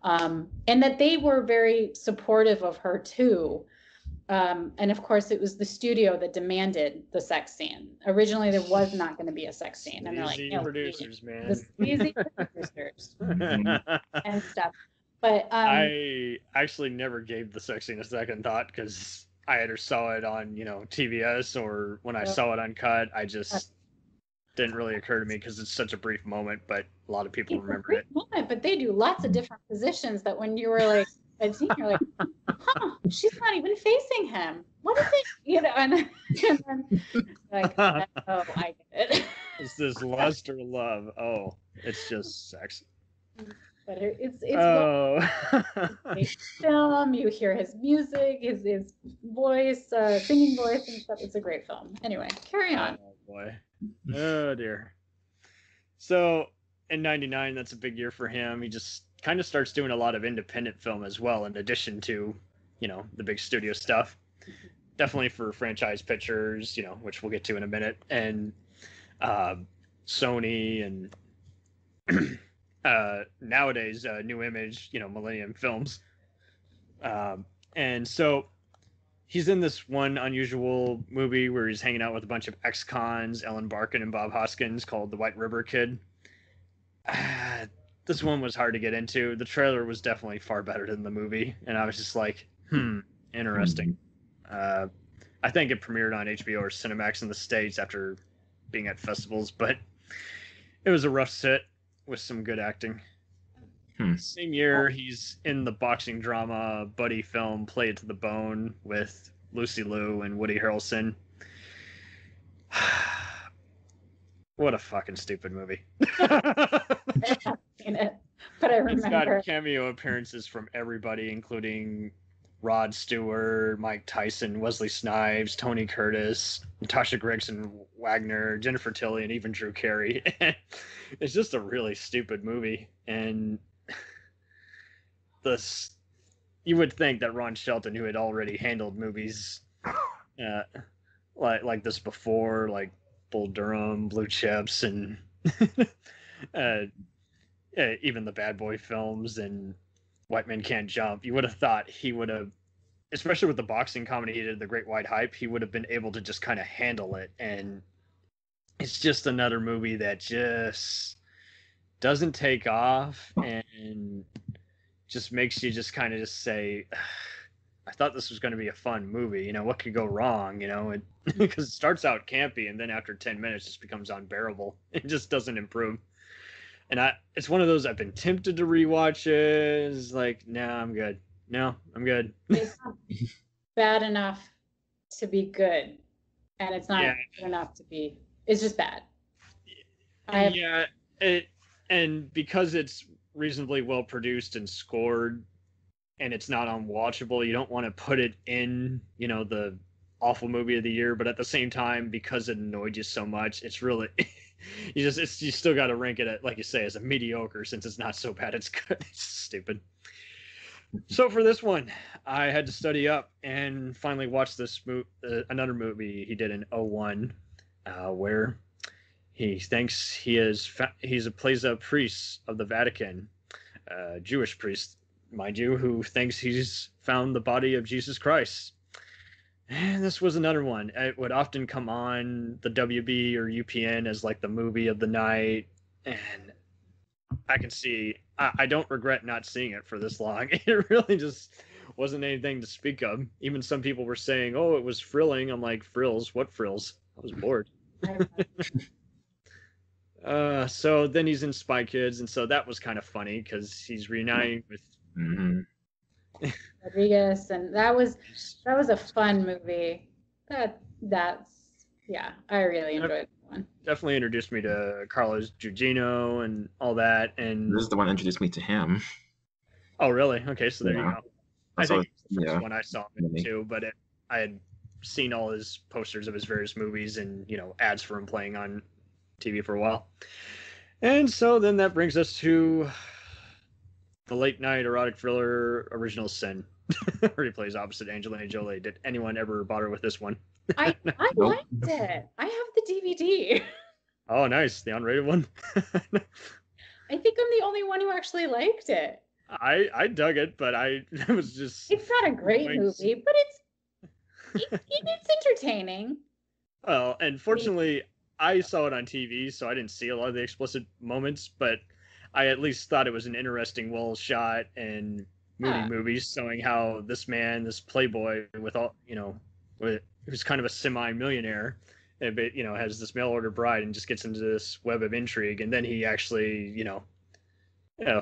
and that they were very supportive of her too. And of course, it was the studio that demanded the sex scene. Originally, there was not going to be a sex scene, and they're like, "No, producers, man, the sleazy producers and stuff." But I actually never gave the sex scene a second thought because I either saw it on TVS or when I saw it uncut. I just didn't really occur to me because it's such a brief moment, but a lot of people remember it. Moment, but they do lots of different positions that when you were like. You're like, huh, she's not even facing him. What is it? And then like, oh, I get it. It's this lust or love. Oh, it's just sex. But it's film. You hear his music, his voice, singing voice and stuff. It's a great film. Anyway, carry on. Oh boy. Oh dear. So in '99, that's a big year for him. He just kind of starts doing a lot of independent film as well, in addition to, the big studio stuff. Definitely for franchise pictures, which we'll get to in a minute, and Sony and nowadays New Image, Millennium Films. And so he's in this one unusual movie where he's hanging out with a bunch of ex-cons, Ellen Barkin and Bob Hoskins, called The White River Kid. This one was hard to get into. The trailer was definitely far better than the movie, and I was just like, interesting. I think it premiered on HBO or Cinemax in the States after being at festivals, but it was a rough sit with some good acting. Same year, he's in the boxing drama buddy film Play It to the Bone with Lucy Liu and Woody Harrelson. What a fucking stupid movie. It, but I remember. It's got cameo appearances from everybody, including Rod Stewart, Mike Tyson, Wesley Snipes, Tony Curtis, Natasha Gregson Wagner, Jennifer Tilly, and even Drew Carey. It's just a really stupid movie. And you would think that Ron Shelton, who had already handled movies like this before, like Bull Durham, Blue Chips, and even the Bad Boy films and White Men Can't Jump, you would have thought he would have, especially with the boxing comedy he did, The Great White Hype, he would have been able to just kind of handle it. And it's just another movie that just doesn't take off and just makes you just kind of just say, I thought this was going to be a fun movie. You know, what could go wrong? You know, because it starts out campy and then after 10 minutes it just becomes unbearable. It just doesn't improve. And it's one of those I've been tempted to rewatch it. It's like, I'm good. No, I'm good. It's not bad enough to be good, and it's not good enough to be. It's just bad. And because it's reasonably well produced and scored, and it's not unwatchable, you don't want to put it in, the awful movie of the year. But at the same time, because it annoyed you so much, it's really. You still got to rank it at, like you say, as a mediocre, since it's not so bad it's good. It's stupid. So for this one, I had to study up and finally watch this another movie he did in 2001, where he thinks plays a priest of the Vatican, a Jewish priest, mind you, who thinks he's found the body of Jesus Christ. And this was another one. It would often come on the WB or UPN as like the movie of the night. And I can see, I don't regret not seeing it for this long. It really just wasn't anything to speak of. Even some people were saying, oh, it was thrilling. I'm like, frills? What frills? I was bored. So then he's in Spy Kids. And so that was kind of funny because he's reuniting with... Rodriguez, and that was a fun movie. I really enjoyed that one. Definitely introduced me to Carlos Gugino and all that, and this is the one that introduced me to him. Oh, really? Okay, so there you go. I think it's the first one I saw him in too, but I had seen all his posters of his various movies and ads for him playing on TV for a while. And so then that brings us to the late night erotic thriller Original Sin, where he plays opposite Angelina Jolie. Did anyone ever bother with this one? I liked it. I have the DVD. Oh, nice. The unrated one. I think I'm the only one who actually liked it. I dug it, but it was just... It's not a great movie, but it's entertaining. Well, and fortunately, I saw it on TV, so I didn't see a lot of the explicit moments, but I at least thought it was an interesting, well shot and moody movie, showing how this man, this playboy with all, who's kind of a semi-millionaire, but has this mail order bride and just gets into this web of intrigue, and then he actually,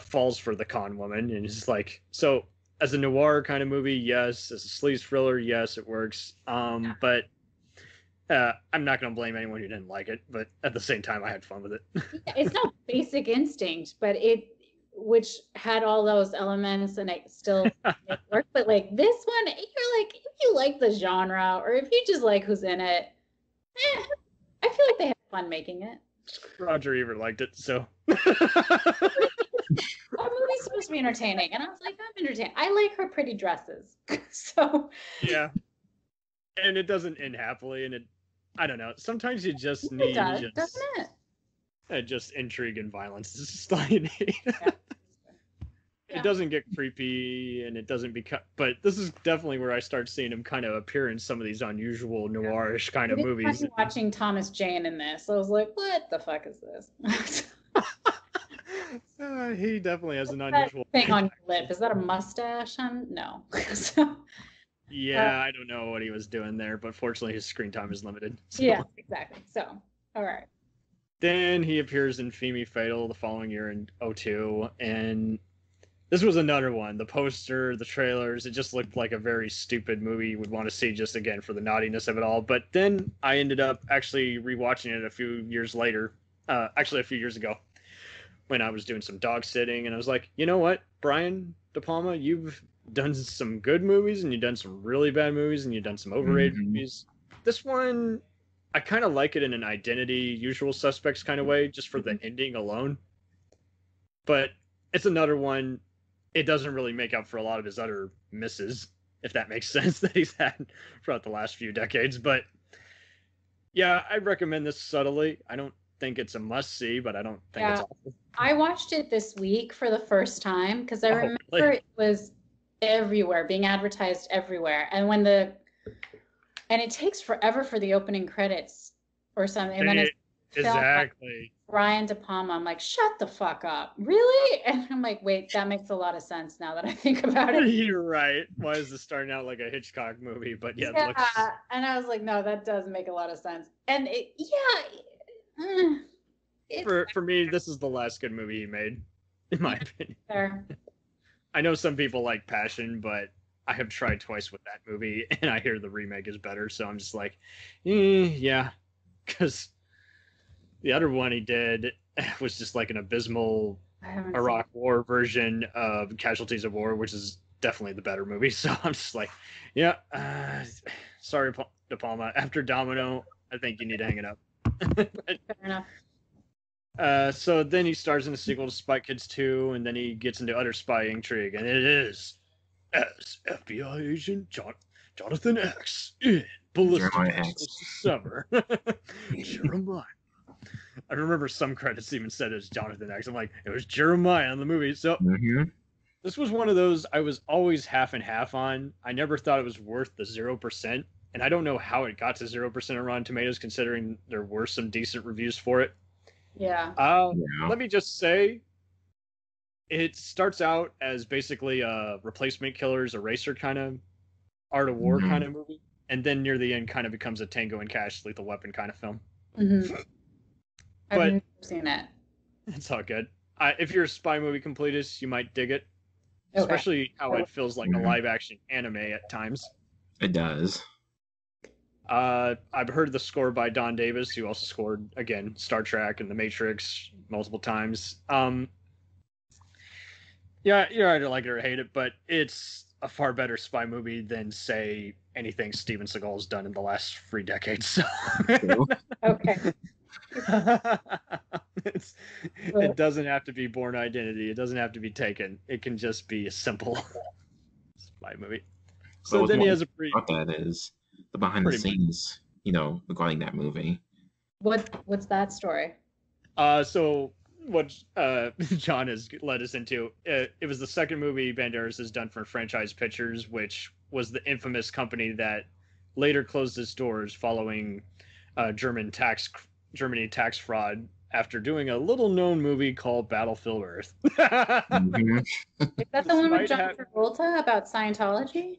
falls for the con woman, and it's like, so as a noir kind of movie, yes. As a sleaze thriller, yes, it works. But I'm not going to blame anyone who didn't like it, but at the same time, I had fun with it. It's not Basic Instinct, but which had all those elements and it still worked. But like this one, you're like, if you like the genre or if you just like who's in it, I feel like they had fun making it. Roger Ebert liked it, so. That movie's supposed to be entertaining, and I was like, I'm entertained. I like her pretty dresses, so. Yeah, and it doesn't end happily, and I don't know. Sometimes you just need doesn't it? Just intrigue and violence. It's just all you need. Yeah. It doesn't get creepy, and it doesn't become. But this is definitely where I start seeing him kind of appear in some of these unusual noirish kind of movies. Watching Thomas Jane in this, I was like, "What the fuck is this?" He definitely has an unusual thing on your lip. Is that a mustache? No. Yeah, I don't know what he was doing there, but fortunately his screen time is limited. So. Yeah, exactly. So, all right. Then he appears in Femme Fatale the following year in 2002, and this was another one. The poster, the trailers, it just looked like a very stupid movie you would want to see just again for the naughtiness of it all. But then I ended up actually rewatching it a few years later, actually a few years ago, when I was doing some dog sitting, and I was like, you know what, Brian De Palma, you've done some good movies, and you've done some really bad movies, and you've done some overrated movies. This one, I kind of like it in an Identity, Usual Suspects kind of way, just for the ending alone. But it's another one, it doesn't really make up for a lot of his other misses, if that makes sense, that he's had throughout the last few decades. But yeah, I recommend this subtly. I don't think it's a must-see, but I don't think it's awful. I watched it this week for the first time because I remember it was everywhere, being advertised everywhere. And it takes forever for the opening credits or something. And then it's exactly Brian De Palma. I'm like, shut the fuck up. Really? And I'm like, wait, that makes a lot of sense now that I think about it. You're right. Why is this starting out like a Hitchcock movie? But yeah, it looks... and I was like, no, that does make a lot of sense. And for me, this is the last good movie he made, in my opinion. Fair. I know some people like Passion, but I have tried twice with that movie, and I hear the remake is better, so I'm just like, yeah, because the other one he did was just like an abysmal Iraq War version of Casualties of War, which is definitely the better movie, so I'm just like, yeah, sorry, De Palma. After Domino, I think you need to hang it up. Fair enough. So then he stars in the sequel to Spy Kids 2, and then he gets into other spy intrigue, and it is as FBI agent Jonathan X in Ballistic Summer. Jeremiah. I remember some credits even said it was Jonathan X. I'm like, it was Jeremiah in the movie. So this was one of those I was always half and half on. I never thought it was worth the 0%, and I don't know how it got to 0% on Rotten Tomatoes, considering there were some decent reviews for it. Yeah. Let me just say, it starts out as basically a Replacement Killers Eraser kind of Art of War kind of movie, and then near the end kind of becomes a Tango and Cash Lethal Weapon kind of film. I've never seen it. It's all good. If you're a spy movie completist, you might dig it, especially how it feels like a live action anime at times. It does. I've heard the score by Don Davis, who also scored, again, Star Trek and The Matrix multiple times. Yeah, you're either like it or hate it, but it's a far better spy movie than, say, anything Steven Seagal's done in the last 3 decades. So. Okay. It doesn't have to be Born Identity. It doesn't have to be Taken. It can just be a simple spy movie. So then he has a brief... What that is... the behind the scenes, regarding that movie. What's that story? So what John has led us into, it was the second movie Banderas has done for Franchise Pictures, which was the infamous company that later closed its doors following Germany tax fraud after doing a little-known movie called Battlefield Earth. Is that the one with John Travolta about Scientology?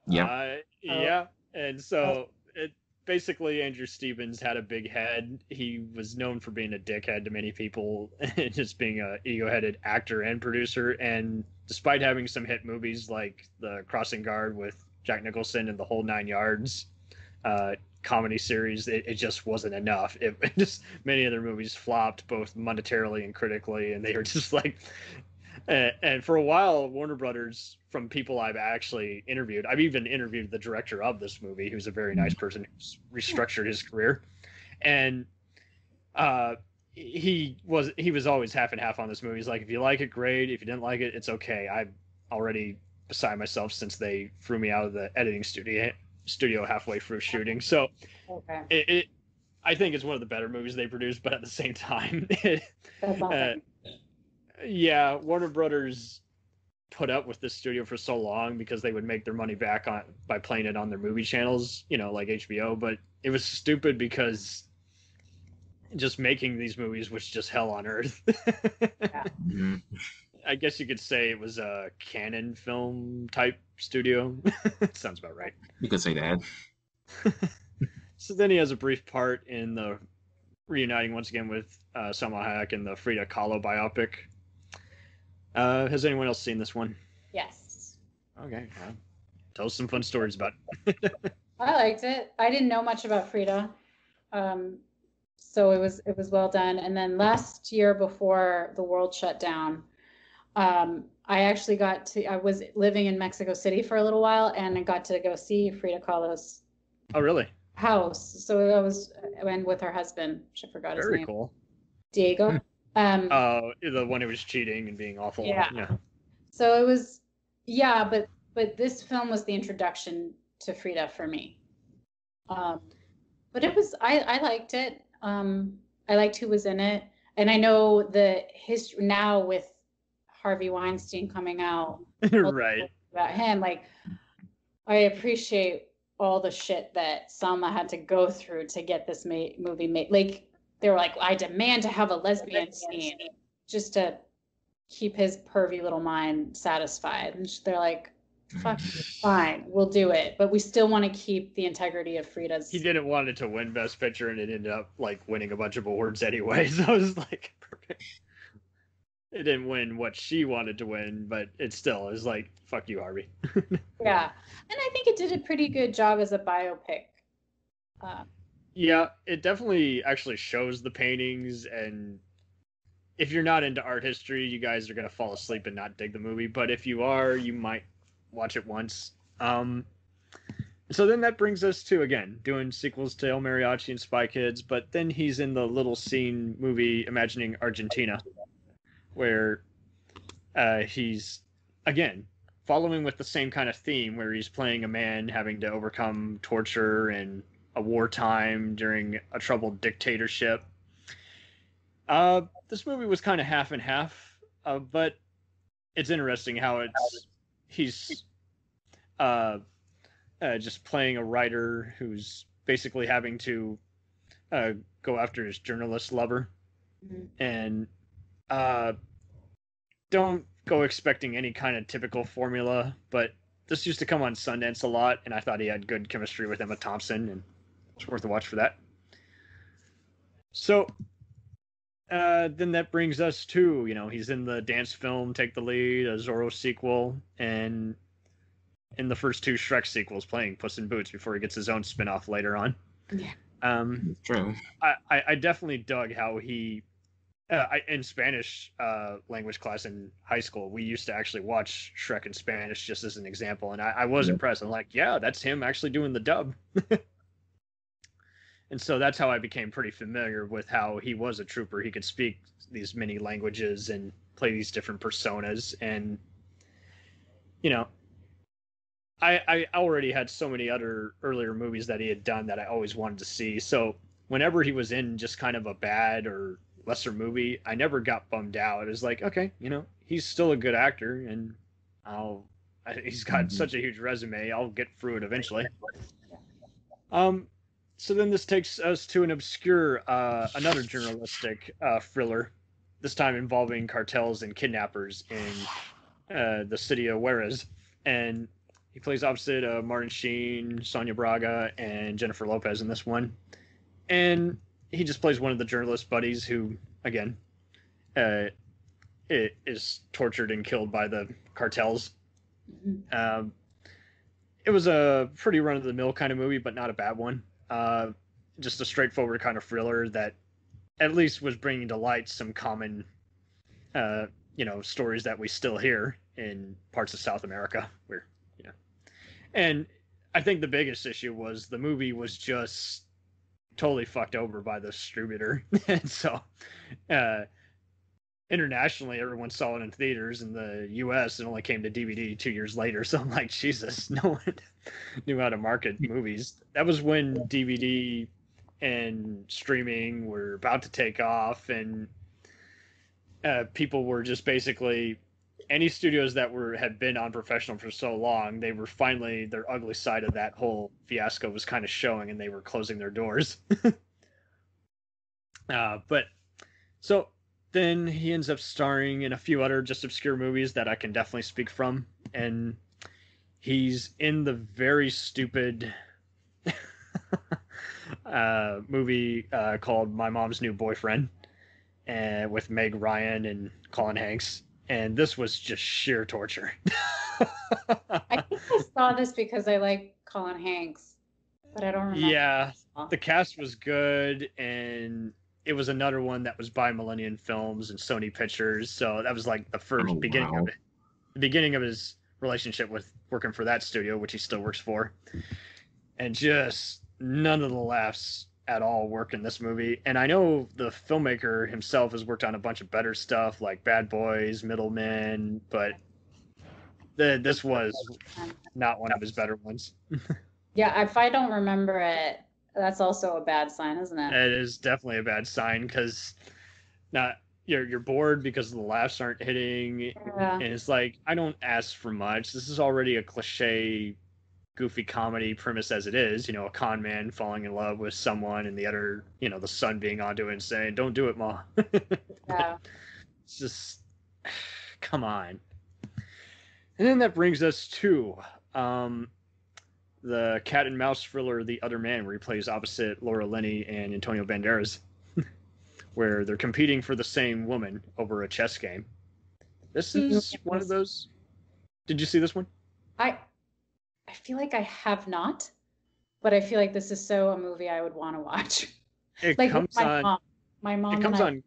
Yeah. Yeah. And so basically Andrew Stevens had a big head. He was known for being a dickhead to many people and just being a ego-headed actor and producer. And despite having some hit movies like The Crossing Guard with Jack Nicholson and The Whole Nine Yards comedy series, it just wasn't enough. Many of their movies flopped both monetarily and critically, and they were just like... And for a while, Warner Brothers, from people I've actually interviewed, I've even interviewed the director of this movie, who's a very nice person who's restructured his career. And he was always half and half on this movie. He's like, if you like it, great. If you didn't like it, it's okay. I'm already beside myself since they threw me out of the editing studio halfway through shooting. So I think it's one of the better movies they produced, but at the same time, That's awesome. Yeah, Warner Brothers put up with this studio for so long because they would make their money back by playing it on their movie channels, like HBO. But it was stupid because just making these movies was just hell on earth. I guess you could say it was a Canon film type studio. Sounds about right. You could say that. So then he has a brief part in the reuniting once again with Salma Hayek in the Frida Kahlo biopic. Has anyone else seen this one? Yes. Okay. Tell us some fun stories about it. I liked it. I didn't know much about Frida. So it was well done. And then last year before the world shut down, I was living in Mexico City for a little while, and I got to go see Frida Kahlo's Oh, really? house. So I went with her husband, which I forgot his name. Very cool. Diego. The one who was cheating and being awful. Yeah. So it was, yeah, but this film was the introduction to Frida for me. But it was, I liked it. I liked who was in it. And I know the history now with Harvey Weinstein coming out. Right. About him, like, I appreciate all the shit that Selma had to go through to get this movie made. Like, they were like, I demand to have a lesbian scene just to keep his pervy little mind satisfied. And they're like, fuck, fine, we'll do it. But we still want to keep the integrity of Frida's. He didn't want it to win Best Picture, and it ended up like winning a bunch of awards anyway. So it was like perfect. It didn't win what she wanted to win, but it still is like, fuck you, Harvey. Yeah. And I think it did a pretty good job as a biopic. Yeah, it definitely actually shows the paintings, and if you're not into art history, you guys are going to fall asleep and not dig the movie, but if you are, you might watch it once. So then that brings us to, again, doing sequels to El Mariachi and Spy Kids, but then he's in the little scene movie Imagining Argentina, where he's, again, following with the same kind of theme, where he's playing a man having to overcome torture and a wartime during a troubled dictatorship. This movie was kind of half and half, but it's interesting how he's just playing a writer who's basically having to go after his journalist lover. Mm-hmm. And don't go expecting any kind of typical formula, but this used to come on Sundance a lot, and I thought he had good chemistry with Emma Thompson, and it's worth a watch for that. So then that brings us to, he's in the dance film Take the Lead, a Zorro sequel, and in the first two Shrek sequels playing Puss in Boots before he gets his own spin-off later on. Yeah. True. I definitely dug how he in Spanish language class in high school, we used to actually watch Shrek in Spanish just as an example, and I was impressed. I'm like, yeah, that's him actually doing the dub. And so that's how I became pretty familiar with how he was a trooper. He could speak these many languages and play these different personas. And, I already had so many other earlier movies that he had done that I always wanted to see. So whenever he was in just kind of a bad or lesser movie, I never got bummed out. It was like, okay, he's still a good actor, and he's got such a huge resume. I'll get through it eventually. So then this takes us to an obscure, another journalistic thriller, this time involving cartels and kidnappers in the city of Juarez. And he plays opposite Martin Sheen, Sonia Braga, and Jennifer Lopez in this one. And he just plays one of the journalist buddies who, again, is tortured and killed by the cartels. Mm-hmm. It was a pretty run-of-the-mill kind of movie, but not a bad one. Just a straightforward kind of thriller that at least was bringing to light some common, stories that we still hear in parts of South America. And I think the biggest issue was the movie was just totally fucked over by the distributor. And so, internationally, everyone saw it in theaters. In the U.S., it only came to DVD 2 years later. So I'm like, Jesus, no one knew how to market movies. That was when DVD and streaming were about to take off, and people were just basically, any studios that had been unprofessional for so long, they were finally, their ugly side of that whole fiasco was kind of showing, and they were closing their doors. But so then he ends up starring in a few other just obscure movies that I can definitely speak from, and he's in the very stupid movie called My Mom's New Boyfriend, with Meg Ryan and Colin Hanks. And this was just sheer torture. I think I saw this because I like Colin Hanks, but I don't remember. Yeah, the cast was good, and it was another one that was by Millennium Films and Sony Pictures. So that was like the beginning of his relationship with working for that studio, which he still works for. And just none of the laughs at all work in this movie. And I know the filmmaker himself has worked on a bunch of better stuff like Bad Boys, Middlemen, but This was not one of his better ones. Yeah, if I don't remember it, that's also a bad sign, isn't it? It is definitely a bad sign because you're bored because the laughs aren't hitting, Yeah. and it's like, I don't ask for much. This is already a cliche, goofy comedy premise as it is. A con man falling in love with someone, and the other, the son being onto it and saying, "Don't do it, Ma." Yeah. It's just, come on. And then that brings us to the cat and mouse thriller The Other Man, where he plays opposite Laura Linney and Antonio Banderas, where they're competing for the same woman over a chess game. This is one of those. Did you see this one? I feel like I have not, but I feel like this is so a movie I would want to watch. It like comes on. My mom. It comes on.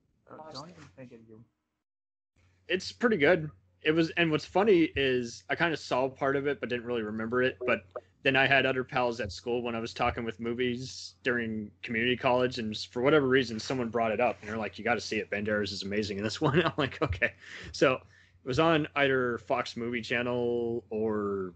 Don't even think of you. It's pretty good. It was, and what's funny is I kind of saw part of it, but didn't really remember it. But then I had other pals at school when I was talking with movies during community college, and for whatever reason, someone brought it up, and they're like, "You got to see it. Banderas is amazing in this one." I'm like, "Okay." So it was on either Fox Movie Channel or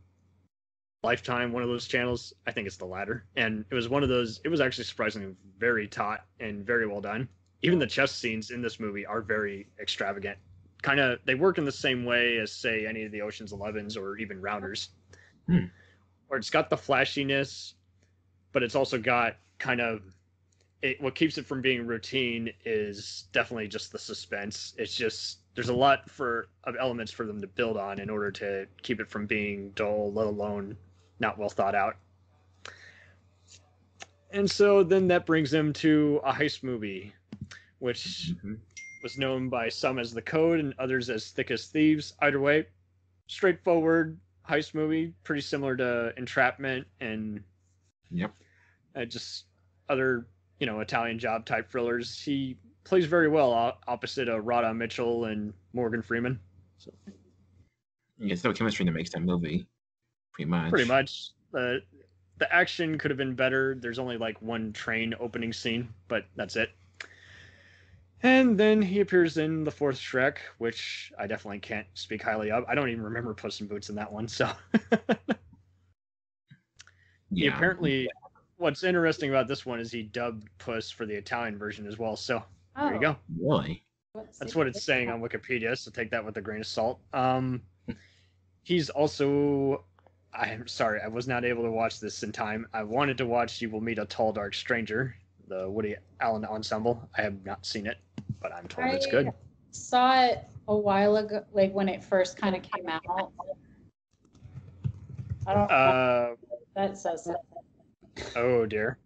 Lifetime, one of those channels. I think it's the latter. And it was one of those. It was actually surprisingly very taut and very well done. Even the chess scenes in this movie are very extravagant. Kind of, they work in the same way as, say, any of the Ocean's 11s or even Rounders. Where it's got the flashiness, but it's also got kind of what keeps it from being routine is definitely just the suspense. It's just, there's a lot of elements for them to build on in order to keep it from being dull, let alone not well thought out. And so then that brings them to a heist movie, which was known by some as The Code and others as Thick as Thieves. Either way, straightforward heist movie, pretty similar to Entrapment and just other, Italian Job type thrillers. He plays very well opposite of Radha Mitchell and Morgan Freeman. So, it's no chemistry that makes that movie, pretty much. Pretty much. The action could have been better. There's only like one train opening scene, but that's it. And then he appears in the fourth Shrek, which I definitely can't speak highly of. I don't even remember Puss in Boots in that one, so. He apparently, what's interesting about this one is he dubbed Puss for the Italian version as well, so there you go. Really? That's what it's saying on Wikipedia, so take that with a grain of salt. He's also, I'm sorry, I was not able to watch this in time. I wanted to watch You Will Meet a Tall Dark Stranger, the Woody Allen ensemble. I have not seen it, but I'm told it's good. Saw it a while ago, like when it first kind of came out. I don't know. That says something. Oh dear.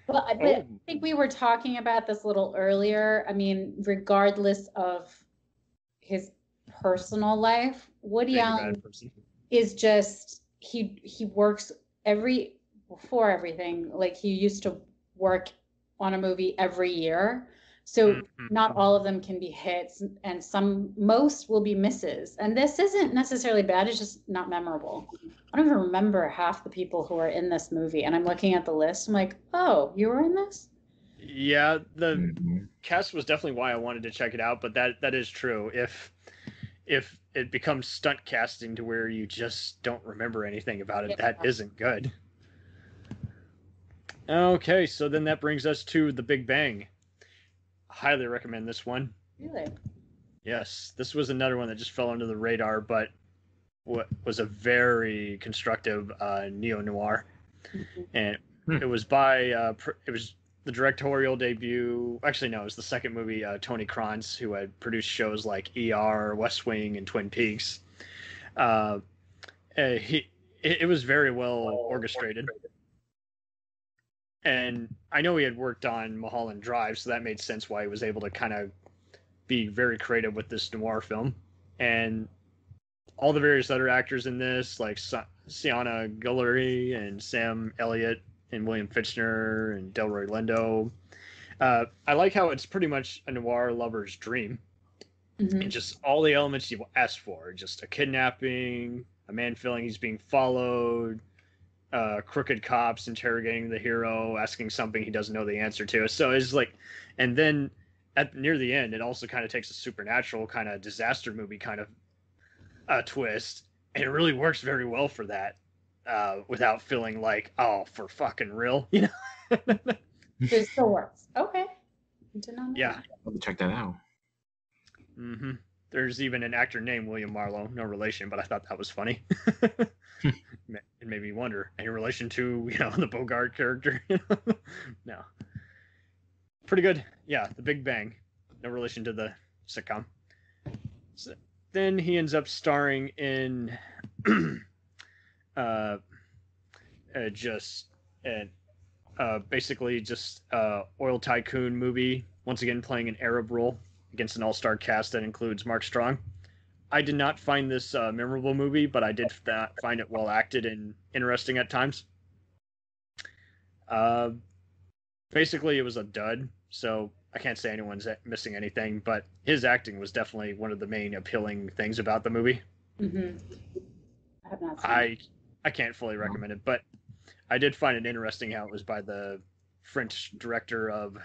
Well, I think we were talking about this a little earlier. I mean, regardless of his personal life, Woody Allen is just he works before everything. Like he used to work on a movie every year. So not all of them can be hits, and most will be misses. And this isn't necessarily bad, it's just not memorable. I don't even remember half the people who are in this movie, and I'm looking at the list, I'm like, oh, you were in this? Yeah, the cast was definitely why I wanted to check it out, but that is true. If it becomes stunt casting to where you just don't remember anything about it, that isn't good. Okay, so then that brings us to The Big Bang. Highly recommend this one. Really? Yes, this was another one that just fell under the radar, but what was a very constructive neo-noir. And it was it was the directorial debut. Actually, no, it was the second movie. Tony Kranz, who had produced shows like ER, West Wing, and Twin Peaks. It was very well orchestrated. And I know he had worked on Mulholland Drive, so that made sense why he was able to kind of be very creative with this noir film. And all the various other actors in this, like Sienna Guillory and Sam Elliott and William Fichtner and Delroy Lindo. I like how it's pretty much a noir lover's dream. And just all the elements you asked for. Just a kidnapping, a man feeling he's being followed, crooked cops interrogating the hero, asking something he doesn't know the answer to. So it's like, and then near the end, it also kind of takes a supernatural kind of disaster movie kind of twist, and it really works very well for that, without feeling like, oh, for fucking real, you know. It still works. Okay. Yeah. I'll check that out. Mm-hmm. There's even an actor named William Marlowe, no relation, but I thought that was funny. It made me wonder, any relation to, the Bogart character? No. Pretty good. Yeah, The Big Bang. No relation to the sitcom. So, then he ends up starring in basically just oil tycoon movie, once again playing an Arab role against an all-star cast that includes Mark Strong. I did not find this memorable movie, but I did find it well acted and interesting at times. Basically, it was a dud, so I can't say anyone's missing anything, but his acting was definitely one of the main appealing things about the movie. Mm-hmm. I have not seen it. I can't fully recommend it, but I did find it interesting how it was by the French director of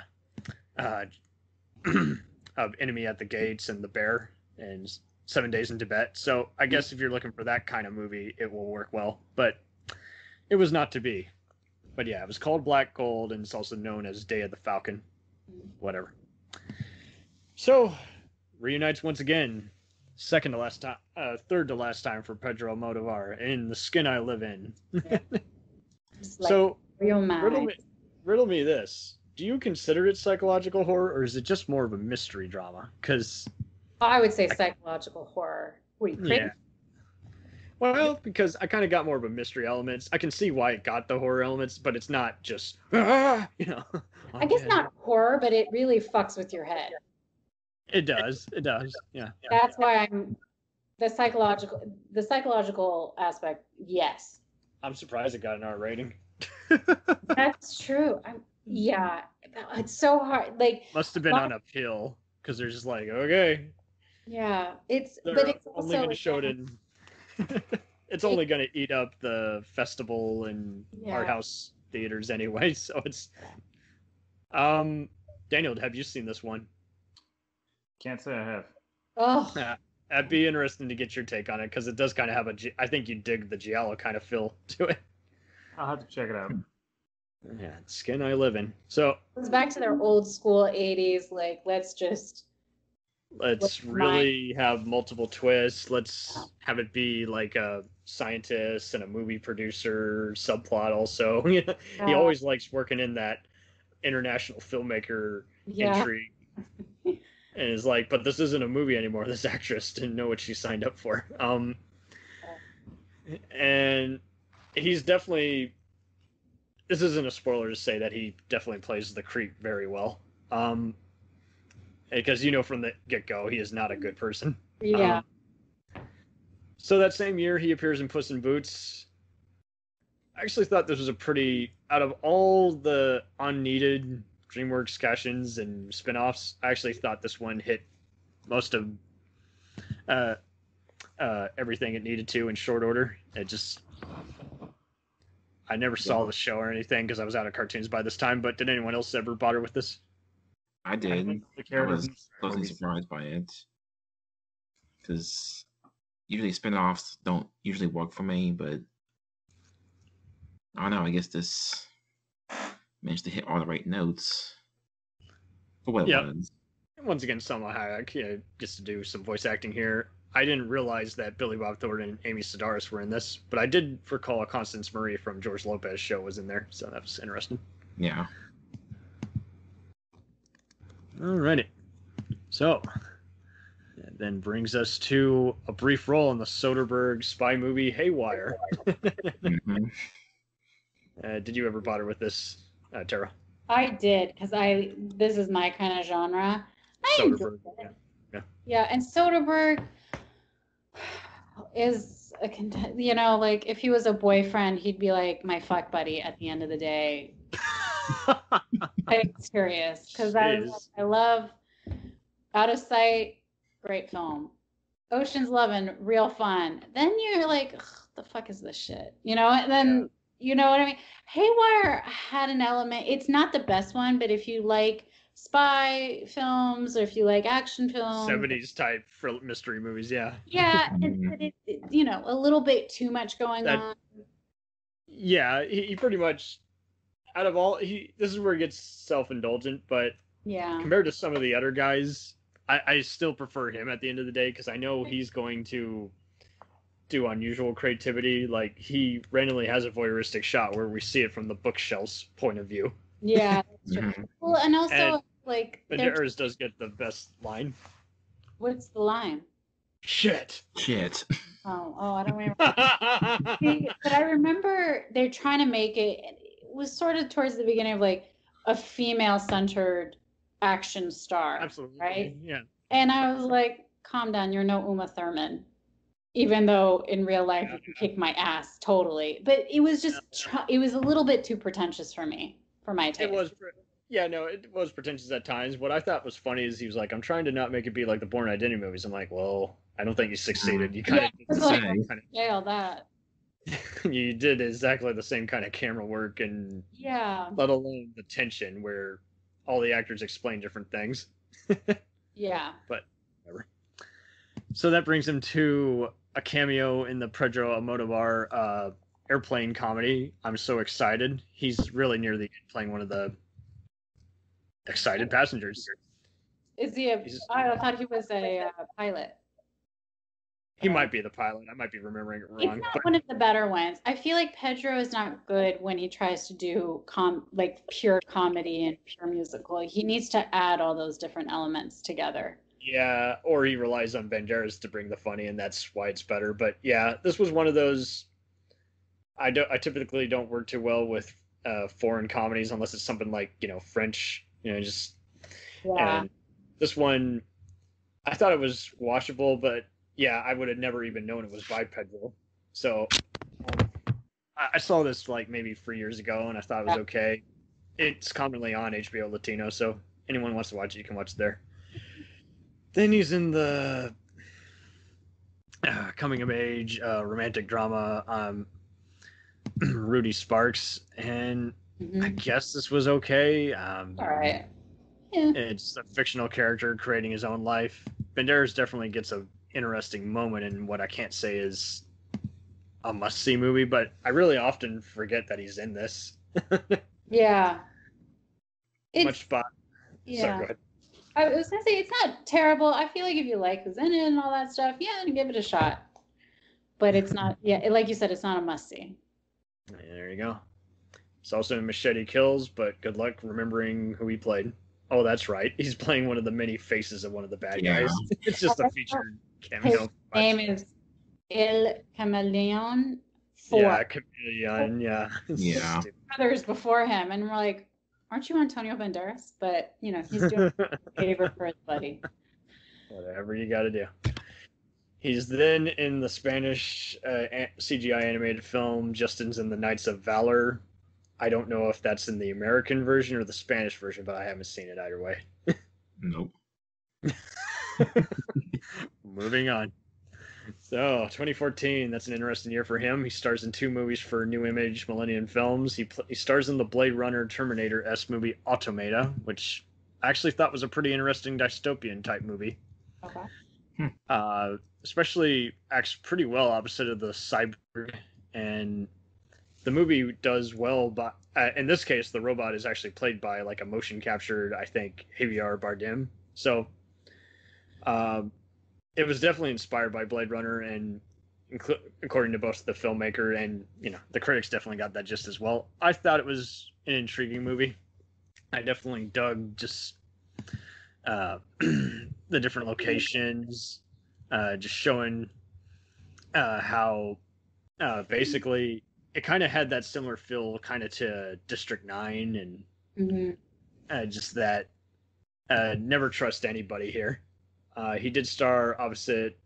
of Enemy at the Gates and The Bear and 7 Days in Tibet. So I guess if you're looking for that kind of movie, it will work well, but it was not to be. But yeah, it was called Black Gold, and it's also known as Day of the Falcon. Whatever. So, reunites once again, third to last time for Pedro Almodovar in The Skin I Live In. Yeah. So, real mind. riddle me this. Do you consider it psychological horror, or is it just more of a mystery drama? Because I would say psychological horror. What are you crazy? Yeah. Well, because I kind of got more of a mystery elements. I can see why it got the horror elements, but it's not just, I guess not horror, but it really fucks with your head. It does. It does. Yeah. That's why the psychological aspect. Yes. I'm surprised it got an R rating. That's true. Yeah, it's so hard. Like, must have been on a pill because they're just like, okay. Yeah, it's only going to show it in. It's only going to eat up the festival and art house theaters anyway. So it's. Daniel, have you seen this one? Can't say I have. Oh. Yeah, that'd be interesting to get your take on it because it does kind of have I think you dig the giallo kind of feel to it. I'll have to check it out. Yeah, Skin I Live In. So it's back to their old school 80s. Like, let's really have multiple twists. Let's have it be like a scientist and a movie producer subplot also. He always likes working in that international filmmaker intrigue. And is like, but this isn't a movie anymore. This actress didn't know what she signed up for. And he's definitely, this isn't a spoiler to say that he definitely plays the creep very well. Because from the get-go, he is not a good person. Yeah. So that same year, he appears in Puss in Boots. I actually thought this was out of all the unneeded DreamWorks cash-ins and spin-offs, I actually thought this one hit most of everything it needed to in short order. I never saw the show or anything because I was out of cartoons by this time, but did anyone else ever bother with this? I did. I was pleasantly surprised by it. Because usually spin-offs don't usually work for me, but I don't know, I guess this managed to hit all the right notes for what it was. Once again, Salma Hayek gets to do some voice acting here. I didn't realize that Billy Bob Thornton and Amy Sedaris were in this, but I did recall Constance Marie from George Lopez's show was in there, so that was interesting. Yeah. Alrighty. So, that then brings us to a brief role in the Soderbergh spy movie Haywire. Mm-hmm. Did you ever bother with this, Tara? I did, because this is my kind of genre. Soderbergh. Yeah, and Soderbergh is like if he was a boyfriend, he'd be like my fuck buddy at the end of the day. I'm serious, because I love Out of Sight, great film. Ocean's 11, real fun. Then you're like, the fuck is this shit? And then you know what I mean? Haywire had an element. It's not the best one, but if you like spy films or if you like action films. 70s type for mystery movies, yeah. Yeah, and you know, a little bit too much going on. Yeah, he pretty much, out of all, this is where he gets self-indulgent, but yeah, compared to some of the other guys, I still prefer him at the end of the day, because I know he's going to do unusual creativity. Like, he randomly has a voyeuristic shot where we see it from the bookshelf's point of view. Yeah, that's true. Well, and also, like... Banderas does get the best line. What's the line? Shit. Oh, I don't remember. See, but I remember they're trying to make it was sort of towards the beginning of, like, a female-centered action star. Absolutely. Right? Yeah. And I was like, calm down, you're no Uma Thurman. Even though in real life you can kick my ass totally. But it was just, it was a little bit too pretentious for me, for my taste. It was, it was pretentious at times. What I thought was funny is he was like, I'm trying to not make it be like the Bourne Identity movies. I'm like, well, I don't think you succeeded. You kind of did the same kind of... Nail that. You did exactly the same kind of camera work, and let alone the tension where all the actors explain different things. Yeah. But whatever. So that brings him to a cameo in the Pedro Almodovar airplane comedy. I'm so excited. He's really near the end playing one of the excited passengers. Is he I thought he was a pilot. He might be the pilot. I might be remembering it wrong. It's not one of the better ones. I feel like Pedro is not good when he tries to do like pure comedy and pure musical. He needs to add all those different elements together. Yeah, or he relies on Banderas to bring the funny, and that's why it's better. But yeah, this was one of those. I typically don't work too well with foreign comedies unless it's something like French. Just. Yeah. And this one, I thought it was watchable, but yeah, I would have never even known it was by Pedro. So I saw this like maybe 3 years ago, and I thought it was okay. It's commonly on HBO Latino, so anyone who wants to watch it, you can watch it there. Then he's in the coming of age romantic drama Rudy Sparks, and I guess this was okay. All right. Yeah. It's a fictional character creating his own life. Banderas definitely gets an interesting moment in what I can't say is a must-see movie, but I really often forget that he's in this. Yeah. Much fun. Yeah. Sorry, go ahead. I was gonna say it's not terrible. I feel like if you like who's in it and all that stuff, yeah, give it a shot. But it's not, like you said, it's not a must-see. There you go. It's also in Machete Kills, but good luck remembering who he played. Oh, that's right. He's playing one of the many faces of one of the bad guys. It's just a featured cameo. His name is El Chameleon. Yeah, Chameleon. Yeah. Yeah. Others before him, and we're like, aren't you Antonio Banderas? But he's doing a favor for his buddy. Whatever you got to do. He's then in the Spanish CGI animated film Justin's and the Knights of Valor. I don't know if that's in the American version or the Spanish version, but I haven't seen it either way. Nope. Moving on. So, 2014, that's an interesting year for him. He stars in 2 movies for New Image Millennium Films. He stars in the Blade Runner Terminator-esque movie Automata, which I actually thought was a pretty interesting dystopian type movie. Okay. Especially acts pretty well opposite of the cyborg, and the movie does well, but in this case, the robot is actually played by like a motion captured, I think, Javier Bardem. So, it was definitely inspired by Blade Runner, and according to both the filmmaker and the critics, definitely got that just as well. I thought it was an intriguing movie. I definitely dug just the different locations, just showing how basically it kind of had that similar feel kind of to District 9 and just that never trust anybody here. He did star opposite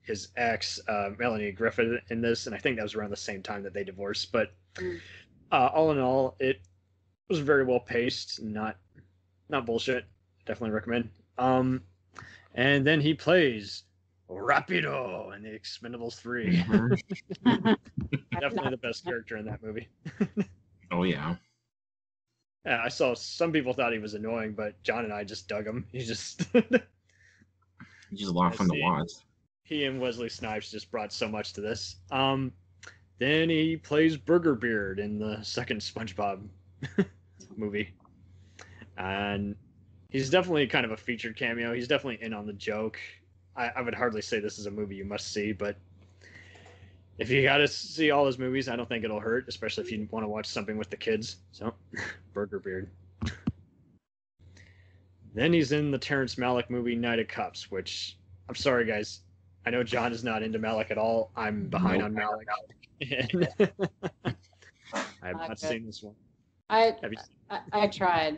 his ex, Melanie Griffith, in this, and I think that was around the same time that they divorced. But all in all, it was very well paced, not bullshit. Definitely recommend. And then he plays Rapido in the Expendables 3. Definitely the best character in that movie. Oh yeah. Yeah, I saw some people thought he was annoying, but John and I just dug him. He just He's just a lot of fun to watch. He and Wesley Snipes just brought so much to this. Then he plays Burger Beard in the second SpongeBob movie, and he's definitely kind of a featured cameo. He's definitely in on the joke. I would hardly say this is a movie you must see, but if you got to see all his movies, I don't think it'll hurt, especially if you want to watch something with the kids. So, Burger Beard. Then he's in the Terrence Malick movie Night of Cups, which, I'm sorry, guys. I know John is not into Malick at all. I'm behind on Malick. I have not seen this one. I tried.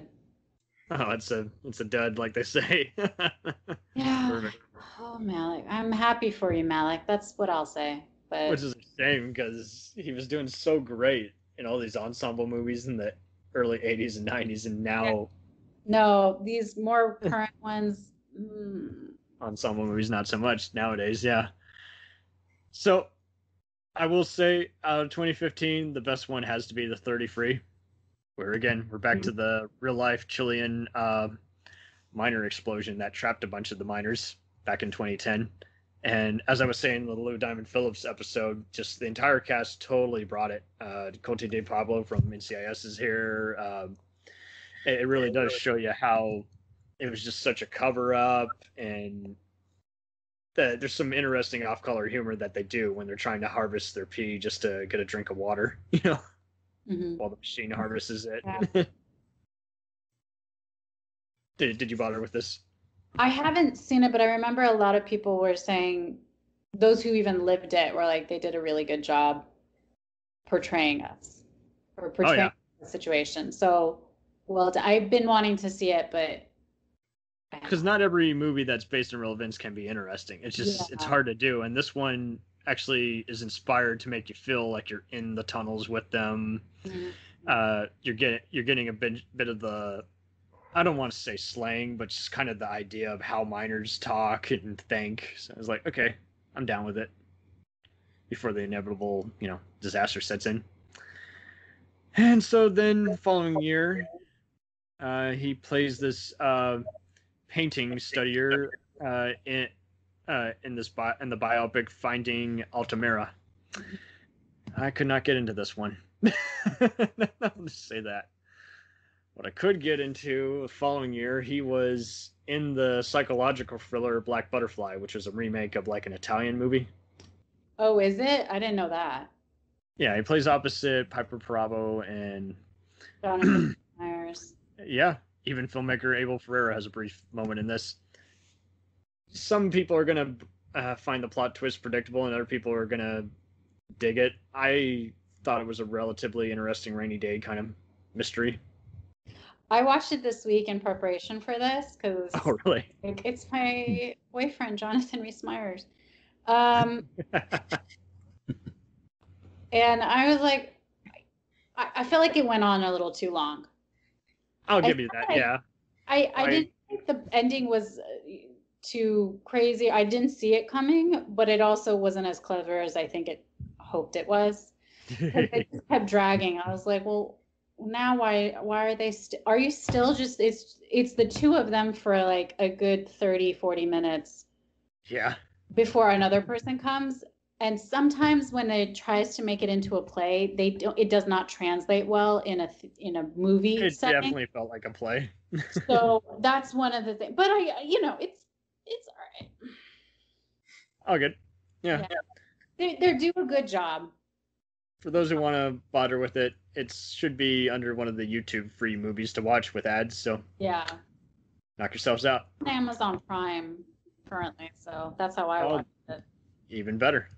Oh, it's a dud, like they say. Yeah. Perfect. Oh, Malick. I'm happy for you, Malick. That's what I'll say. But Which is a shame because he was doing so great in all these ensemble movies in the early 80s and 90s, and now no, these more current ones. Ensemble movies not so much nowadays. Yeah. So I will say out of 2015, the best one has to be the 30 Free, where again we're back to the real life Chilean miner explosion that trapped a bunch of the miners back in 2010. And as I was saying in the Lou Diamond Phillips episode, just the entire cast totally brought it. Conte De Pablo from NCIS is here. It really does show you how it was just such a cover-up, and there's some interesting off-color humor that they do when they're trying to harvest their pee just to get a drink of water, while the machine harvests it. Yeah. Did you bother with this? I haven't seen it, but I remember a lot of people were saying, those who even lived it were like, they did a really good job portraying us, or portraying the situation. So, well, I've been wanting to see it, but because not every movie that's based on real events can be interesting. It's just it's hard to do, and this one actually is inspired to make you feel like you're in the tunnels with them. Mm-hmm. You're getting a bit of the, I don't want to say slang, but just kind of the idea of how miners talk and think. So I was like, okay, I'm down with it before the inevitable, disaster sets in. And so then following year, he plays this painting studier in the biopic Finding Altamira. I could not get into this one. I'll just say that. What I could get into the following year, he was in the psychological thriller Black Butterfly, which was a remake of like an Italian movie. Oh, is it? I didn't know that. Yeah, he plays opposite Piper Perabo and Jonathan Myers. Yeah, even filmmaker Abel Ferreira has a brief moment in this. Some people are going to find the plot twist predictable, and other people are going to dig it. I thought it was a relatively interesting rainy day kind of mystery. I watched it this week in preparation for this because really? It's my boyfriend, Jonathan Rhys Meyers. And I was like, I feel like it went on a little too long. I'll give you that, yeah. I didn't think the ending was too crazy. I didn't see it coming, but it also wasn't as clever as I think it hoped it was. It just kept dragging. I was like, well, now why are they are you still just it's the two of them for like a good 30-40 minutes before another person comes, and sometimes when it tries to make it into a play, it does not translate well in a movie setting. Definitely felt like a play. So that's one of the things, but it's all right. Oh, good. Yeah. They do a good job. For those who want to bother with it, it should be under one of the YouTube free movies to watch with ads. So yeah, knock yourselves out. Amazon Prime currently, so that's how I watched it. Even better.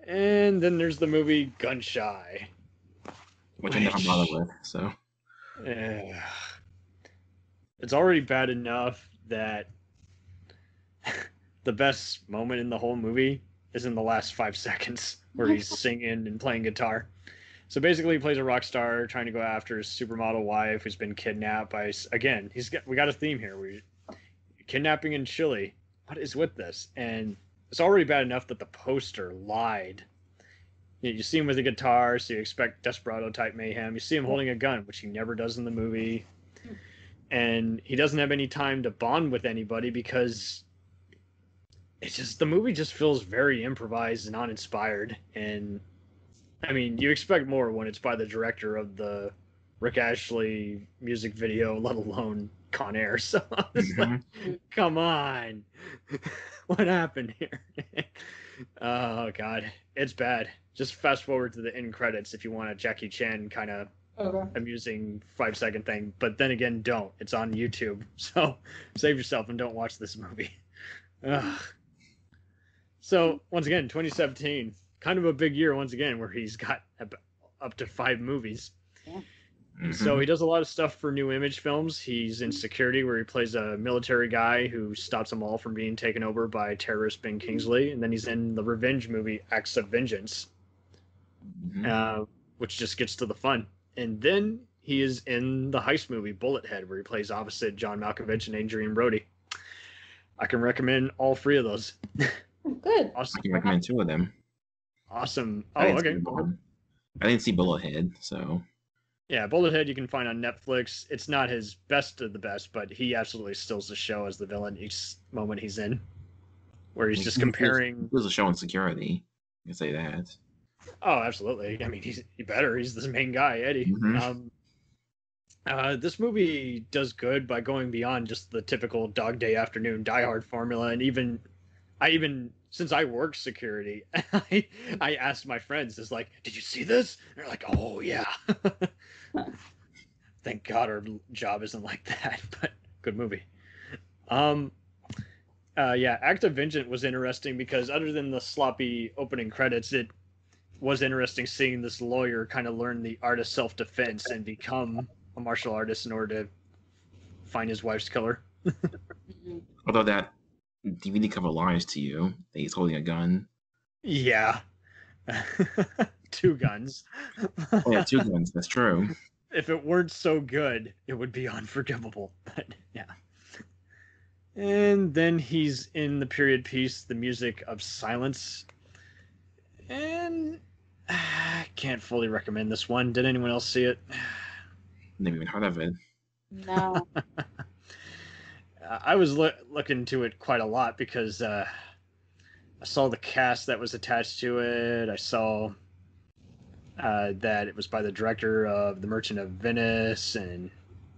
And then there's the movie Gun Shy, which I never bothered with. So it's already bad enough that the best moment in the whole movie is in the last 5 seconds where he's singing and playing guitar. So basically, he plays a rock star trying to go after his supermodel wife who's been kidnapped by. Again, we got a theme here. Kidnapping in Chile. What is with this? And it's already bad enough that the poster lied You see him with a guitar, so you expect Desperado type mayhem. You see him holding a gun, which he never does in the movie. And he doesn't have any time to bond with anybody because it's just the movie just feels very improvised and uninspired. And I mean, you expect more when it's by the director of the Rick Ashley music video, let alone Con Air. So I was like, come on. What happened here? Oh, God. It's bad. Just fast forward to the end credits if you want a Jackie Chan kind of amusing 5-second thing. But then again, don't. It's on YouTube. So save yourself and don't watch this movie. Ugh. So, once again, 2017, kind of a big year once again where he's got up to 5 movies. Yeah. So he does a lot of stuff for New Image Films. He's in Security, where he plays a military guy who stops them all from being taken over by terrorist Ben Kingsley. And then he's in the revenge movie Acts of Vengeance, which just gets to the fun. And then he is in the heist movie Bullethead, where he plays opposite John Malkovich and Adrian Brody. I can recommend all 3 of those. Good. Awesome. I can recommend 2 of them. Awesome. Oh, okay. I didn't see Bullethead, so... Yeah, Bullethead you can find on Netflix. It's not his best of the best, but he absolutely steals the show as the villain each moment he's in. Where he's just comparing... There's a show on Security. I can say that. Oh, absolutely. I mean, he better. He's the main guy, Eddie. This movie does good by going beyond just the typical Dog Day Afternoon Die Hard formula, and since I work security, I asked my friends, it's like, did you see this? And they're like, oh, yeah. Thank God our job isn't like that, but good movie. Yeah, Act of Vengeance was interesting because other than the sloppy opening credits, it was interesting seeing this lawyer kind of learn the art of self-defense and become a martial artist in order to find his wife's killer. Although that DVD cover lies to you that he's holding a gun. Yeah. 2 guns. Oh, yeah, 2 guns. That's true. If it weren't so good, it would be unforgivable. But yeah. And then he's in the period piece, The Music of Silence. And I can't fully recommend this one. Did anyone else see it? Never even heard of it. No. I was looking to it quite a lot because I saw the cast that was attached to it. I saw that it was by the director of The Merchant of Venice and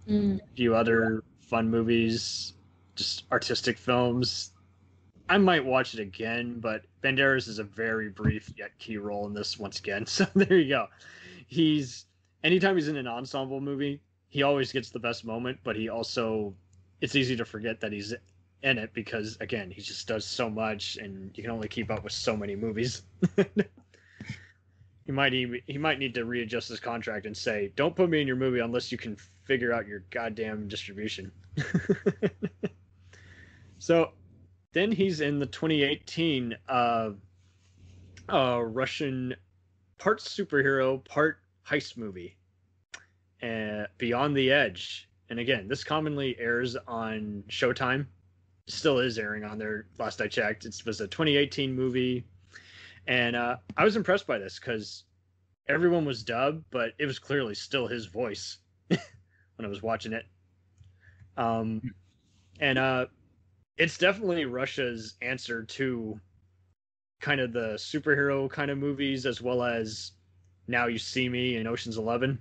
a few other fun movies, just artistic films. I might watch it again, but Banderas is a very brief yet key role in this once again. So there you go. Anytime he's in an ensemble movie, he always gets the best moment, but it's easy to forget that he's in it because, again, he just does so much and you can only keep up with so many movies. He might need to readjust his contract and say, don't put me in your movie unless you can figure out your goddamn distribution. So then he's in the 2018 Russian part superhero, part heist movie, Beyond the Edge. And again, this commonly airs on Showtime. Still is airing on there, last I checked. It was a 2018 movie. And I was impressed by this because everyone was dubbed, but it was clearly still his voice when I was watching it. It's definitely Russia's answer to kind of the superhero kind of movies, as well as Now You See Me and Ocean's 11.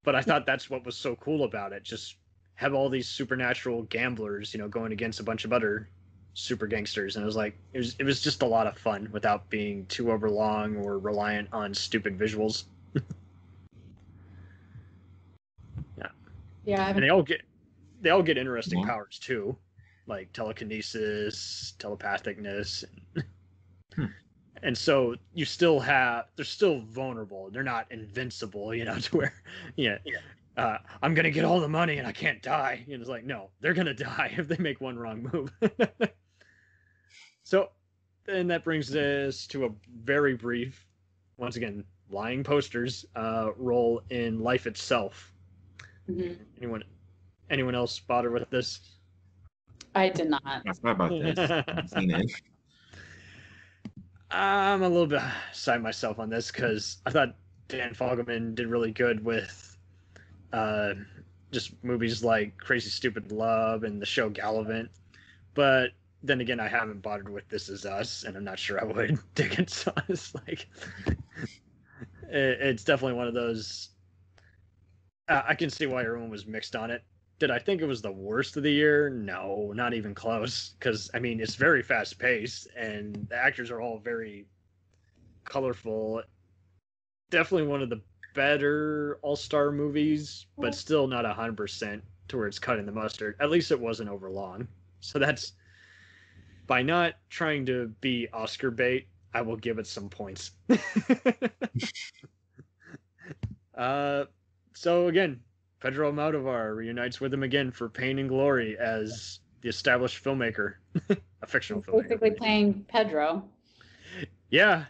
But I thought that's what was so cool about it. Just have all these supernatural gamblers, going against a bunch of other super gangsters. And it was like, it was just a lot of fun without being too overlong or reliant on stupid visuals. Yeah. Yeah. And they all get interesting powers too, like telekinesis, telepathicness. And so they're still vulnerable. They're not invincible, to where, I'm going to get all the money and I can't die. And it's like, no, they're going to die if they make one wrong move. So then that brings us to a very brief, once again, lying posters role in Life Itself. Mm-hmm. Anyone else bother with this? I did not. I thought about this. I've seen it. I'm a little bit beside myself on this because I thought Dan Fogelman did really good with just movies like Crazy Stupid Love and the show Gallivant. But then again, I haven't bothered with This Is Us, and I'm not sure I would dig it. So it's like, it's definitely one of those. I can see why everyone was mixed on it. Did I think it was the worst of the year? No, not even close. Because, I mean, it's very fast paced, and the actors are all very colorful. Definitely one of the better all-star movies, but still not 100% to where it's cutting the mustard. At least it wasn't over long. So that's, by not trying to be Oscar bait, I will give it some points. So again, Pedro Almodovar reunites with him again for Pain and Glory as the established filmmaker, a fictional filmmaker. Basically playing Pedro. Yeah,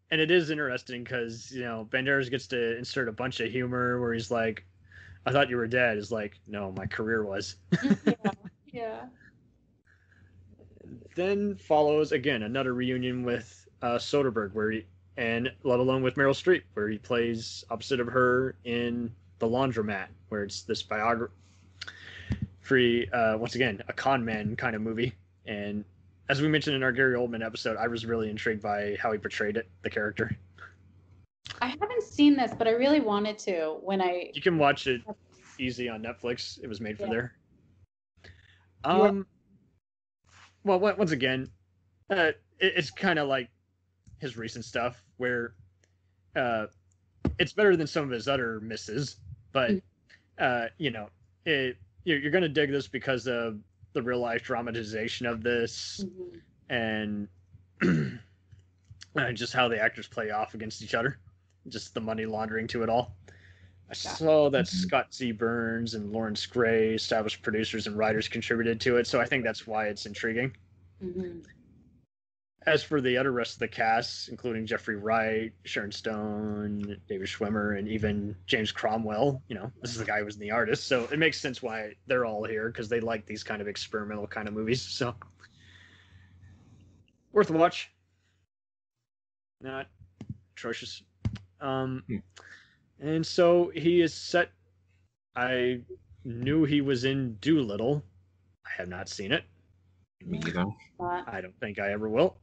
and it is interesting because, you know, Banderas gets to insert a bunch of humor where he's like, I thought you were dead. Is like, no, my career was. Yeah. Then follows, again, another reunion with Soderbergh, and let alone with Meryl Streep, where he plays opposite of her in The Laundromat, where it's this biography, once again, a con man kind of movie. And as we mentioned in our Gary Oldman episode, I was really intrigued by how he portrayed it, the character. I haven't seen this, but I really wanted to You can watch it easy on Netflix. It was made for there. Well, once again, it's kind of like his recent stuff where it's better than some of his other misses, but you know, you're going to dig this because of the real life dramatization of this and just how the actors play off against each other, just the money laundering to it all. I saw that Scott Z. Burns and Lawrence Gray, established producers and writers, contributed to it, so I think that's why it's intriguing. As for the other rest of the cast, including Jeffrey Wright, Sharon Stone, David Schwimmer, and even James Cromwell, you know, this is the guy who was the artist, so it makes sense why they're all here, because they like these kind of experimental kind of movies, so worth a watch. Not atrocious. And so he is set. I knew he was in Doolittle. I have not seen it. Me either. I don't think I ever will.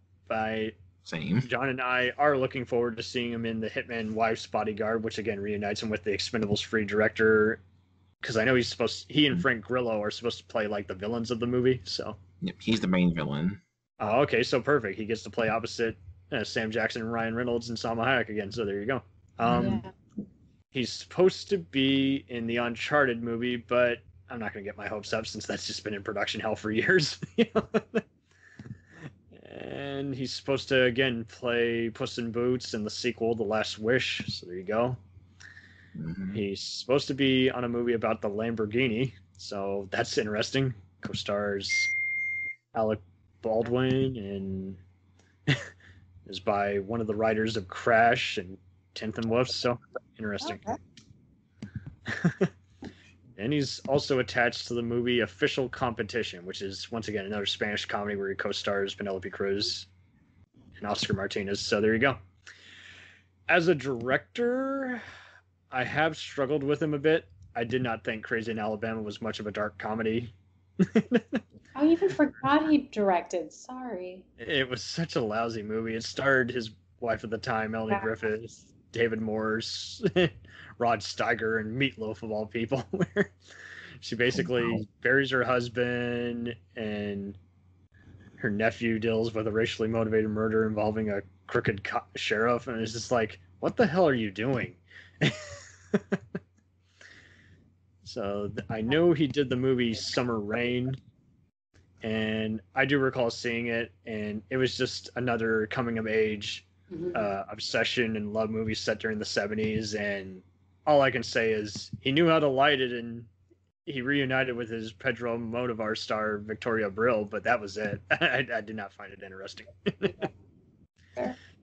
Same. John and I are looking forward to seeing him in The Hitman Wife's Bodyguard, which again reunites him with the Expendables 3 director. Because I know he and Frank Grillo are supposed to play like the villains of the movie. So. Yep, he's the main villain. Oh, okay, so perfect. He gets to play opposite Sam Jackson, Ryan Reynolds, and Salma Hayek again. So there you go. He's supposed to be in the Uncharted movie, but I'm not going to get my hopes up since that's just been in production hell for years. And he's supposed to, again, play Puss in Boots in the sequel, The Last Wish. So there you go. He's supposed to be on a movie about the Lamborghini. So that's interesting. Co-stars Alec Baldwin and is by one of the writers of Crash and 10th and Wolf, so interesting. Okay. And he's also attached to the movie Official Competition, which is, once again, another Spanish comedy where he co-stars Penelope Cruz and Oscar Martinez. So there you go. As a director, I have struggled with him a bit. I did not think Crazy in Alabama was much of a dark comedy. I even forgot he directed. Sorry. It was such a lousy movie. It starred his wife at the time, Melanie Griffith, David Morse, Rod Steiger, and Meatloaf of all people, where she basically buries her husband and her nephew deals with a racially motivated murder involving a crooked sheriff, and it's just like, what the hell are you doing? So I know he did the movie Summer Rain, and I do recall seeing it, and it was just another coming of age obsession and love movie set during the 70s, and all I can say is he knew how to light it, and he reunited with his Pedro Almodovar star Victoria Brill, but that was it. I did not find it interesting.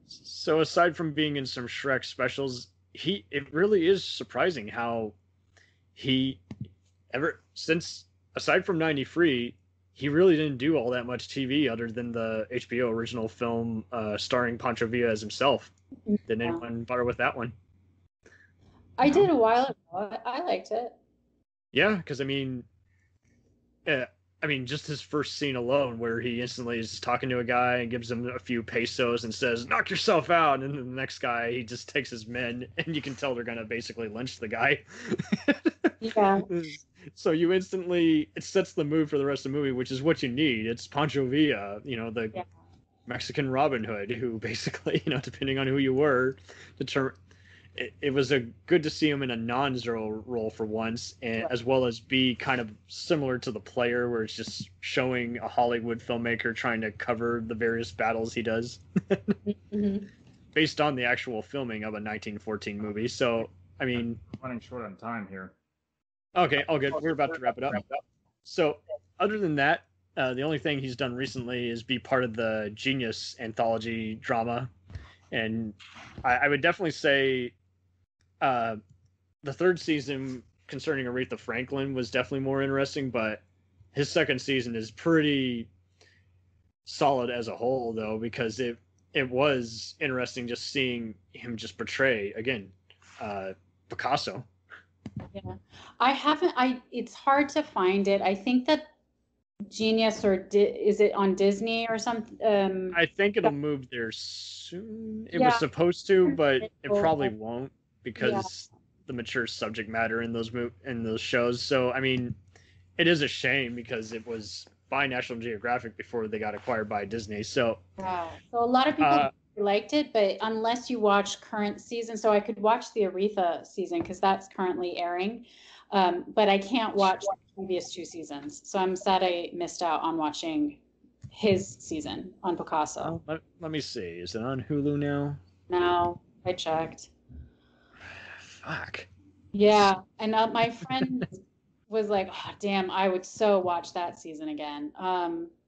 So aside from being in some Shrek specials, it really is surprising how he aside from 93, he really didn't do all that much TV other than the HBO original film starring Pancho Villa as himself. Didn't anyone bother with that one? I did a while ago. I liked it. Yeah, because just his first scene alone, where he instantly is talking to a guy and gives him a few pesos and says, "Knock yourself out," and then the next guy, he just takes his men, and you can tell they're gonna basically lynch the guy. Yeah. So you instantly, it sets the mood for the rest of the movie, which is what you need. It's Pancho Villa, the Mexican Robin Hood, who basically, depending on who you were, it was good to see him in a non-Zorro role for once, and as well as be kind of similar to The Player, where it's just showing a Hollywood filmmaker trying to cover the various battles he does, based on the actual filming of a 1914 movie. So, running short on time here. Okay, all good. We're about to wrap it up. So, other than that, the only thing he's done recently is be part of the Genius anthology drama, and I would definitely say the third season concerning Aretha Franklin was definitely more interesting, but his second season is pretty solid as a whole, though, because it was interesting just seeing him just portray again Picasso. Yeah, it's hard to find it. I think that Genius is it on Disney or something? I think it'll move there soon. It was supposed to, but it probably won't, because the mature subject matter in those shows. So it is a shame, because it was by National Geographic before they got acquired by Disney. So so a lot of people liked it, but unless you watch current season, so I could watch the Aretha season because that's currently airing, but I can't watch the previous 2 seasons. So I'm sad I missed out on watching his season on Picasso. Let me see. Is it on Hulu now? No, I checked. Fuck. Yeah, and my friend was like, "Oh, damn, I would so watch that season again."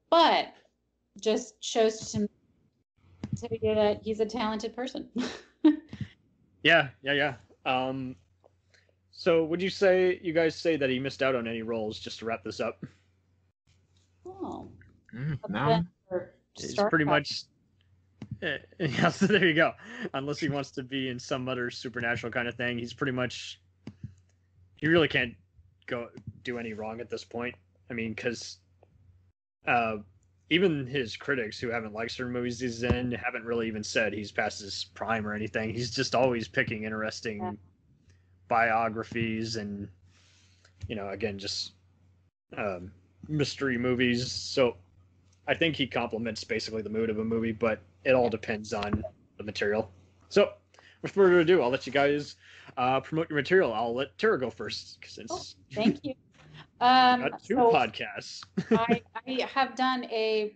But just shows to you that he's a talented person. Yeah. So would you guys say that he missed out on any roles, just to wrap this up? Oh. No. It's pretty much... Yeah, so there you go. Unless he wants to be in some other supernatural kind of thing, he's pretty much... He really can't go do any wrong at this point. Because even his critics who haven't liked certain movies he's in haven't really even said he's past his prime or anything. He's just always picking interesting biographies and, again, just mystery movies. So I think he complements basically the mood of a movie, but it all depends on the material. So with further ado, I'll let you guys promote your material. I'll let Tara go first. Thank you. Got 2 podcasts. I have done a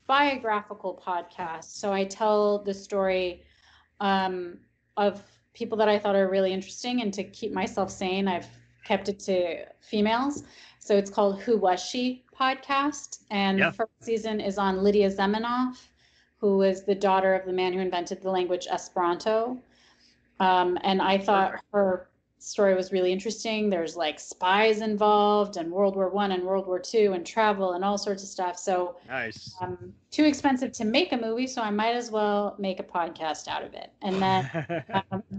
biographical podcast. So I tell the story of people that I thought are really interesting, and to keep myself sane, I've kept it to females. So it's called Who Was She podcast. And the first season is on Lydia Zemenov, who is the daughter of the man who invented the language Esperanto. And I thought her story was really interesting. There's like spies involved, and World War I and World War II, and travel and all sorts of stuff. So nice. Too expensive to make a movie, so I might as well make a podcast out of it. And then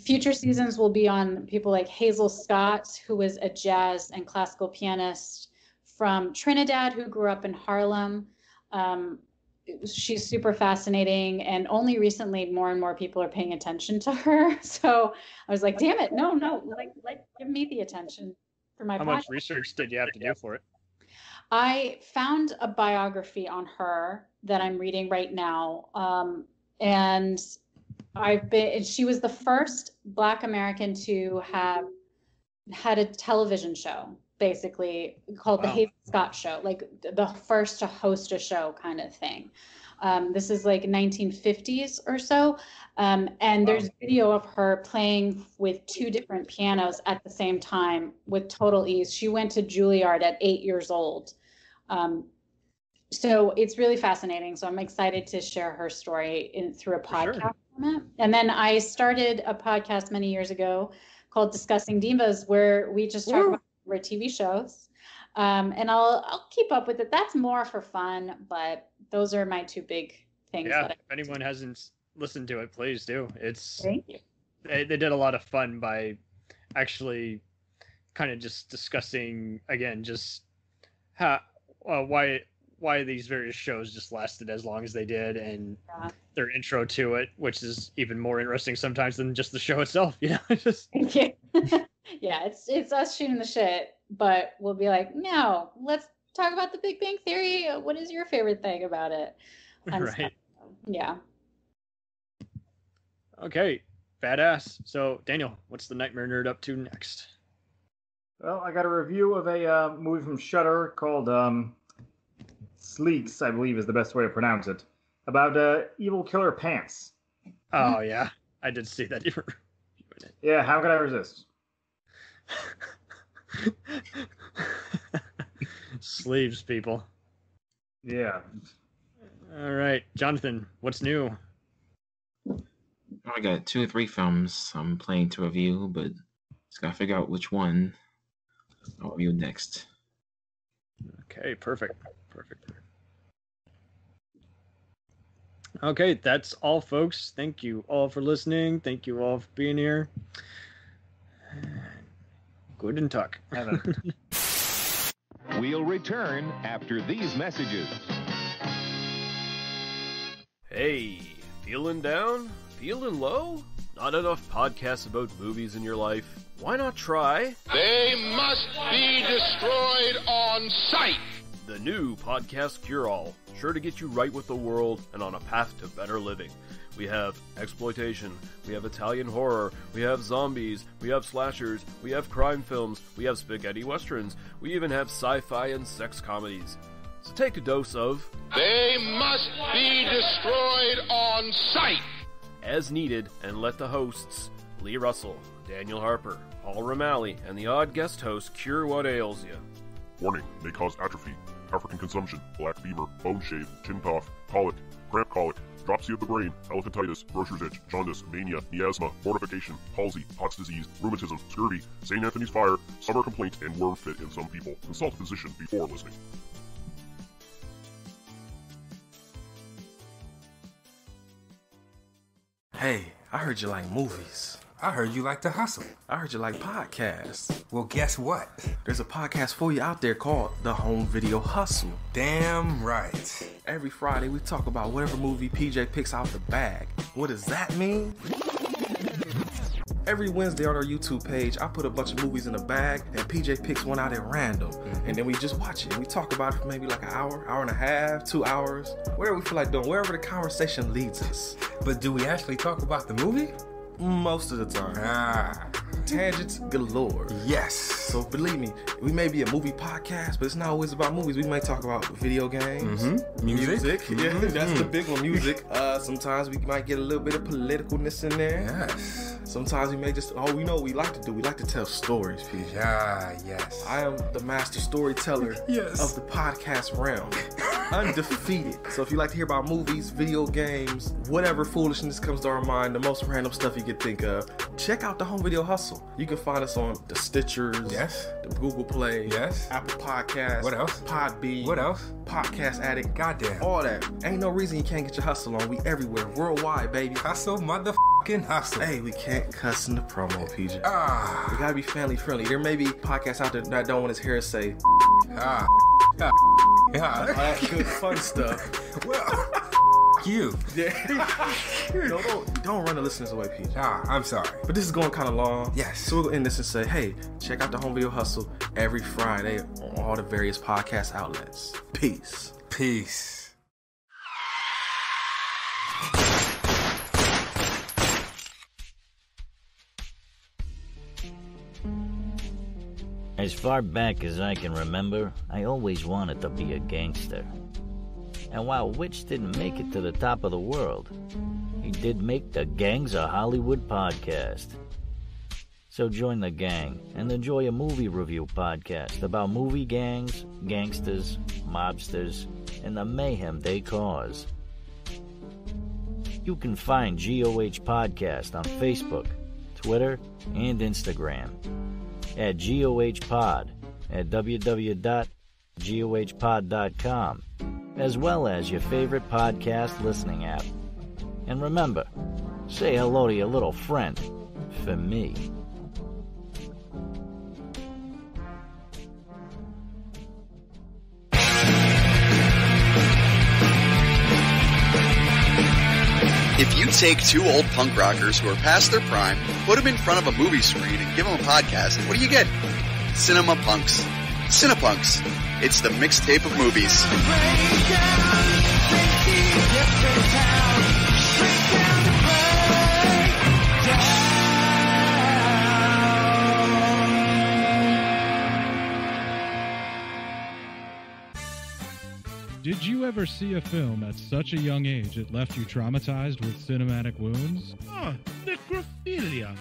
future seasons will be on people like Hazel Scott, who was a jazz and classical pianist from Trinidad who grew up in Harlem. She's super fascinating, and only recently more and more people are paying attention to her. So I was like, damn it, no, give me the attention for my podcast. How much research did you have to do for it? I found a biography on her that I'm reading right now. And she was the first Black American to have had a television show, basically called the Hazel Scott Show, like the first to host a show kind of thing. This is like 1950s or so. And there's video of her playing with 2 different pianos at the same time with total ease. She went to Juilliard at 8 years old. So it's really fascinating. So I'm excited to share her story through a podcast. Sure. And then I started a podcast many years ago called Discussing Divas, where we just talk about TV shows. And I'll keep up with it. That's more for fun, but those are my two big things. Yeah, if anyone hasn't listened to it, please do. Thank you. They did a lot of fun by actually kind of just discussing, again, just how why these various shows just lasted as long as they did, and their intro to it, which is even more interesting sometimes than just the show itself. Just yeah, it's us shooting the shit, but we'll be like, no, let's talk about the Big Bang Theory. What is your favorite thing about it? Right. Yeah. Okay, badass. So, Daniel, what's the Nightmare Nerd up to next? Well, I got a review of a movie from Shudder called Sleeks, I believe is the best way to pronounce it, about evil killer pants. Oh, yeah. I did see that you were reviewing it. Yeah, how could I resist? Sleeves, people. Yeah. All right, Jonathan, what's new? I got 2 or 3 films I'm planning to review, but just gotta figure out which one I'll review next. Okay, perfect. Okay, that's all, folks. Thank you all for listening. Thank you all for being here. Good and talk. We'll return after these messages. Hey, feeling down? Feeling low? Not enough podcasts about movies in your life? Why not try They must be destroyed on sight. the new Podcast Cure-All? Sure to get you right with the world and on a path to better living. We have exploitation, we have Italian horror, we have zombies, we have slashers, we have crime films, we have spaghetti westerns, we even have sci-fi and sex comedies. So take a dose of They must be destroyed on sight. as needed, and let the hosts, Lee Russell, Daniel Harper, Paul Romali, and the odd guest host cure what ails you. Warning, may cause atrophy, African consumption, black fever, bone shave, chin cough, colic, cramp colic, dropsy of the brain, elephantitis, grocer's itch, jaundice, mania, miasma, mortification, palsy, Pott's disease, rheumatism, scurvy, St. Anthony's fire, summer complaint, and worm fit in some people. Consult a physician before listening. Hey, I heard you like movies. I heard you like to hustle. I heard you like podcasts. Well, guess what? There's a podcast for you out there called The Home Video Hustle. Damn right. Every Friday, we talk about whatever movie PJ picks out the bag. What does that mean? Every Wednesday on our YouTube page, I put a bunch of movies in a bag, and PJ picks one out at random. And then we just watch it. We talk about it for maybe like an hour, hour and a half, 2 hours, whatever we feel like doing, wherever the conversation leads us. But do we actually talk about the movie? Most of the time. Tangents galore. Yes. So believe me, we may be a movie podcast, but it's not always about movies. We may talk about video games, music. Yeah, that's the big one, music. Sometimes we might get a little bit of politicalness in there. Yes. Sometimes we may just, we know what we like to do. We like to tell stories, PJ. Yes. I am the master storyteller of the podcast realm. Undefeated. So if you like to hear about movies, video games, whatever foolishness comes to our mind, the most random stuff you could think of, check out the Home Video Hustle. You can find us on the Stitchers, the Google Play, Apple Podcasts, What else? Podbean, What else? Podcast Addict, Goddamn. all that. Ain't no reason you can't get your hustle on. We everywhere, worldwide, baby. Hustle, motherfucking hustle. Hey, we can't cuss in the promo, PJ. We gotta be family friendly. There may be podcasts out there that don't want his hair say all that good fun stuff. Well, you. Don't run the listeners away, PJ. I'm sorry. But this is going kind of long. Yes. So we'll end this and say, hey, check out the Home Video Hustle every Friday on all the various podcast outlets. Peace. Peace. As far back as I can remember, I always wanted to be a gangster. And while Witch didn't make it to the top of the world, he did make the Gangs of Hollywood podcast. So join the gang and enjoy a movie review podcast about movie gangs, gangsters, mobsters, and the mayhem they cause. You can find GOH Podcast on Facebook, Twitter, and Instagram at GOH Pod, at www.gohpod.com, as well as your favorite podcast listening app. And remember, say hello to your little friend, for me. If you take two old punk rockers who are past their prime, put them in front of a movie screen, and give them a podcast, what do you get? Cinema Punks. Cinepunks. It's the mixtape of movies. Did you ever see a film at such a young age it left you traumatized with cinematic wounds? Necrophilia.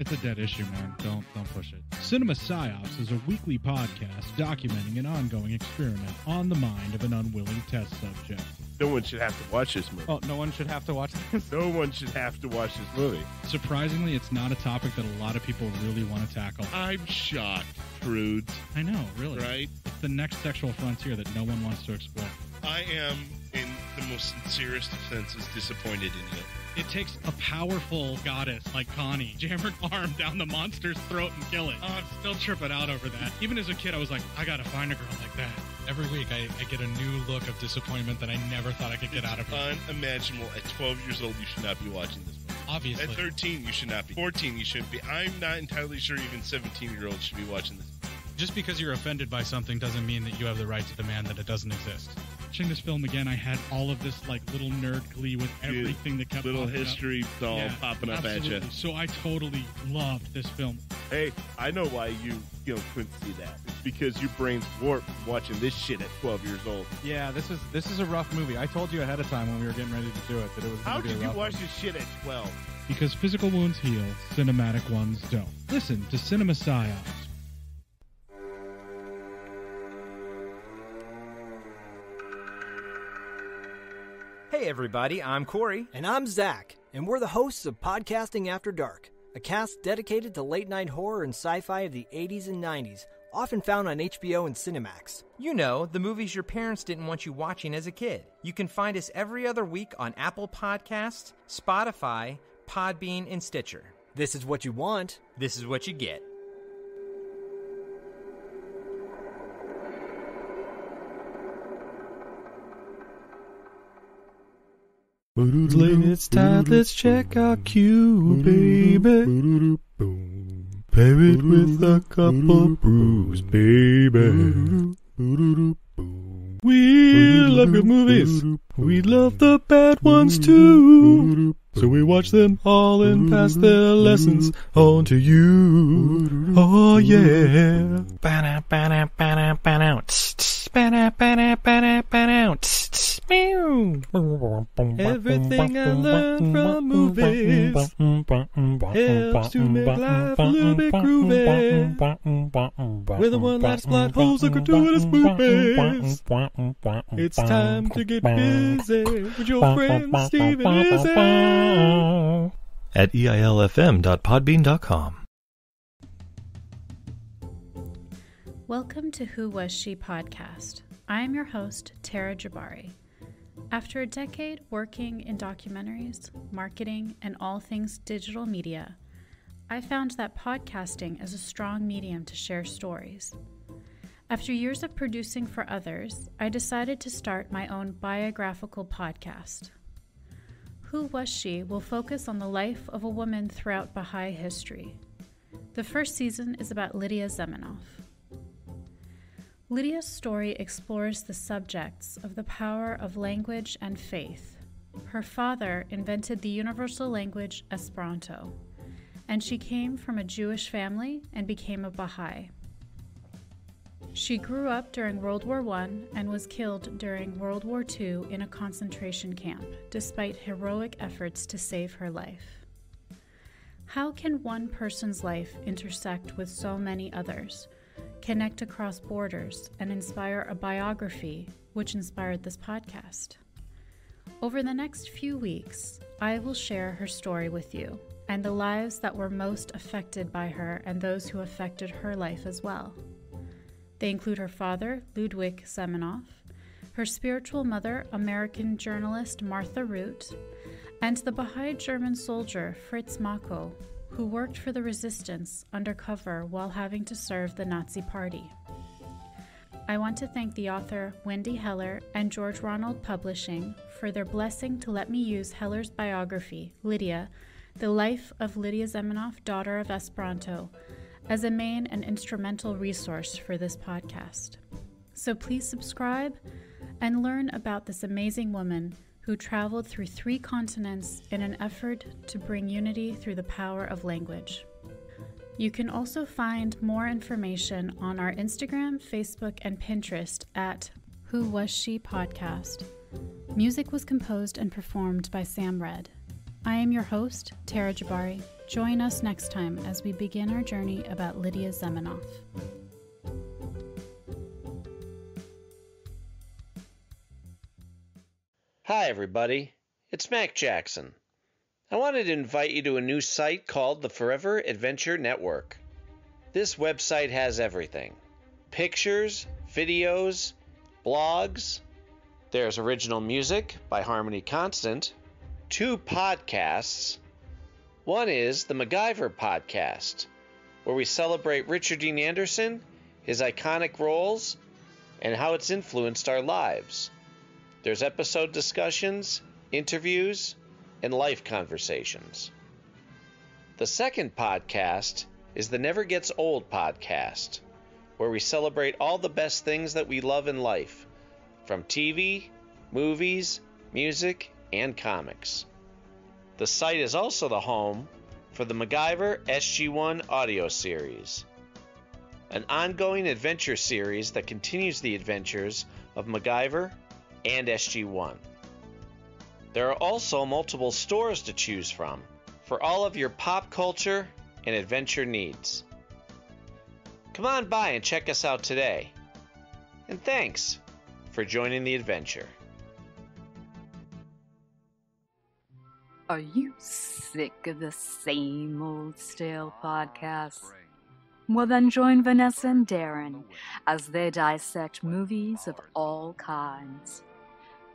It's a dead issue, man. Don't push it. Cinema Psyops is a weekly podcast documenting an ongoing experiment on the mind of an unwilling test subject. No one should have to watch this movie. Oh, no one should have to watch this? No one should have to watch this movie. Surprisingly, it's not a topic that a lot of people really want to tackle. I'm shocked, prudes. I know, really. Right? It's the next sexual frontier that no one wants to explore. I am, in the most sincerest of senses, disappointed in you. It takes a powerful goddess like Connie, jam her arm down the monster's throat and kill it. Oh, I'm still tripping out over that. Even as a kid, I was like, I gotta find a girl like that. Every week, I get a new look of disappointment that I never thought I could get out of her. Unimaginable. At 12 years old, you should not be watching this movie. Obviously. At 13, you should not be. 14, you shouldn't be. I'm not entirely sure even 17-year-olds should be watching this. Just because you're offended by something doesn't mean that you have the right to demand that it doesn't exist. Watching this film again, I had all of this like little nerd glee with everything that kept little popping history up. all popping up absolutely. at you. So I totally loved this film. Hey, I know why you couldn't see that. It's because your brain's warped watching this shit at 12 years old. Yeah, this is a rough movie. I told you ahead of time when we were getting ready to do it that it was. How could you watch this shit at 12? Because physical wounds heal, cinematic ones don't. Listen to Cinema Psyops. Hey everybody, I'm Corey. And I'm Zach, and we're the hosts of Podcasting After Dark, a cast dedicated to late-night horror and sci-fi of the 80s and 90s, often found on HBO and Cinemax. You know, the movies your parents didn't want you watching as a kid. You can find us every other week on Apple Podcasts, Spotify, Podbean, and Stitcher. This is what you want. This is what you get. It's time, let's check our cue, baby. Pair it with a couple brews, baby. We love good movies. We love the bad ones too. So we watch them all and pass their lessons on to you. Oh yeah. Everything I learned from movies helps to make life a little bit groovy. Whether one last plot holes or gratuitous movies, it's time to get busy with your friend Steve and Izzy at eilfm.podbean.com. Welcome to Who Was She podcast. I am your host, Tara Jabbari. After a decade working in documentaries, marketing, and all things digital media, I found that podcasting is a strong medium to share stories. After years of producing for others, I decided to start my own biographical podcast. Who Was She will focus on the life of a woman throughout Baha'i history. The first season is about Lydia Zemenov. Lydia's story explores the subjects of the power of language and faith. Her father invented the universal language Esperanto, and she came from a Jewish family and became a Baha'i. She grew up during World War I and was killed during World War II in a concentration camp, despite heroic efforts to save her life. How can one person's life intersect with so many others, connect across borders, and inspire a biography which inspired this podcast? Over the next few weeks, I will share her story with you and the lives that were most affected by her and those who affected her life as well. They include her father, Lydia Zemenov, her spiritual mother, American journalist Martha Root, and the Baha'i German soldier Fritz Mako, who worked for the resistance undercover while having to serve the Nazi Party. I want to thank the author Wendy Heller and George Ronald Publishing for their blessing to let me use Heller's biography, Lydia, The Life of Lydia Zemenov, Daughter of Esperanto, as a main and instrumental resource for this podcast. So please subscribe and learn about this amazing woman who traveled through 3 continents in an effort to bring unity through the power of language. You can also find more information on our Instagram, Facebook, and Pinterest at Who Was She Podcast. Music was composed and performed by Sam Red. I am your host, Tara Jabbari. Join us next time as we begin our journey about Lydia Zemenov. Hi everybody, it's Mac Jackson. I wanted to invite you to a new site called the Forever Adventure Network. This website has everything. Pictures, videos, blogs. There's original music by Harmony Constant, 2 podcasts. One is the MacGyver podcast, where we celebrate Richard Dean Anderson, his iconic roles, and how it's influenced our lives. There's episode discussions, interviews, and life conversations. The second podcast is the Never Gets Old podcast, where we celebrate all the best things that we love in life, from TV, movies, music, and comics. The site is also the home for the MacGyver SG-1 audio series, an ongoing adventure series that continues the adventures of MacGyver and SG-1. There are also multiple stores to choose from for all of your pop culture and adventure needs. Come on by and check us out today. And thanks for joining the adventure. Are you sick of the same old stale podcasts? Well then join Vanessa and Darren as they dissect movies of all kinds.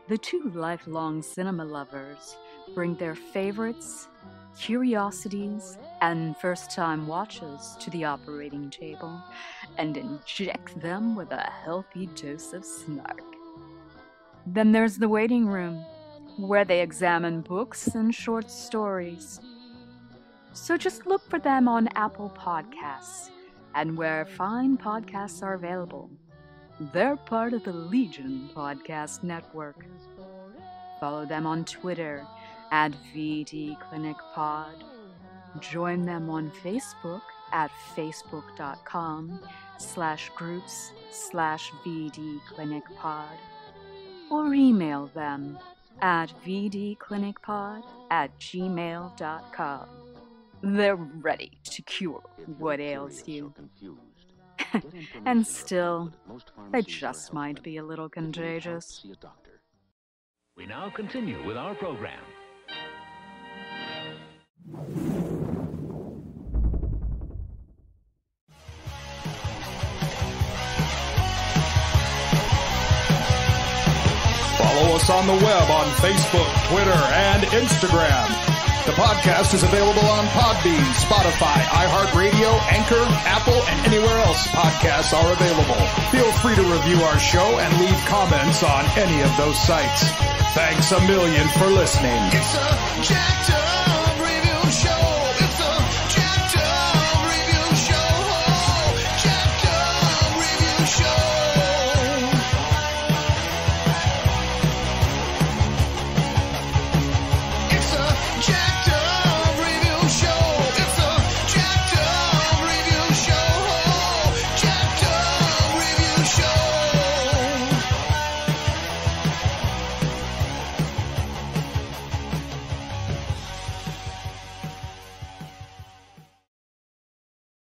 The 2 lifelong cinema lovers bring their favorites, curiosities, and first-time watches to the operating table and inject them with a healthy dose of snark. Then there's the waiting room, where they examine books and short stories. So just look for them on Apple Podcasts and where fine podcasts are available. They're part of the Legion Podcast Network. Follow them on Twitter at VD Clinic Pod. Join them on Facebook at facebook.com/groups/VD Clinic Pod. Or email them at vdclinicpod@gmail.com. They're ready to cure what ails you. And still, they just might be a little contagious. We now continue with our program. Follow us on the web on Facebook, Twitter, and Instagram. The podcast is available on Podbean, Spotify, iHeartRadio, Anchor, Apple, and anywhere else podcasts are available. Feel free to review our show and leave comments on any of those sites. Thanks a million for listening. It's a jacked up review show.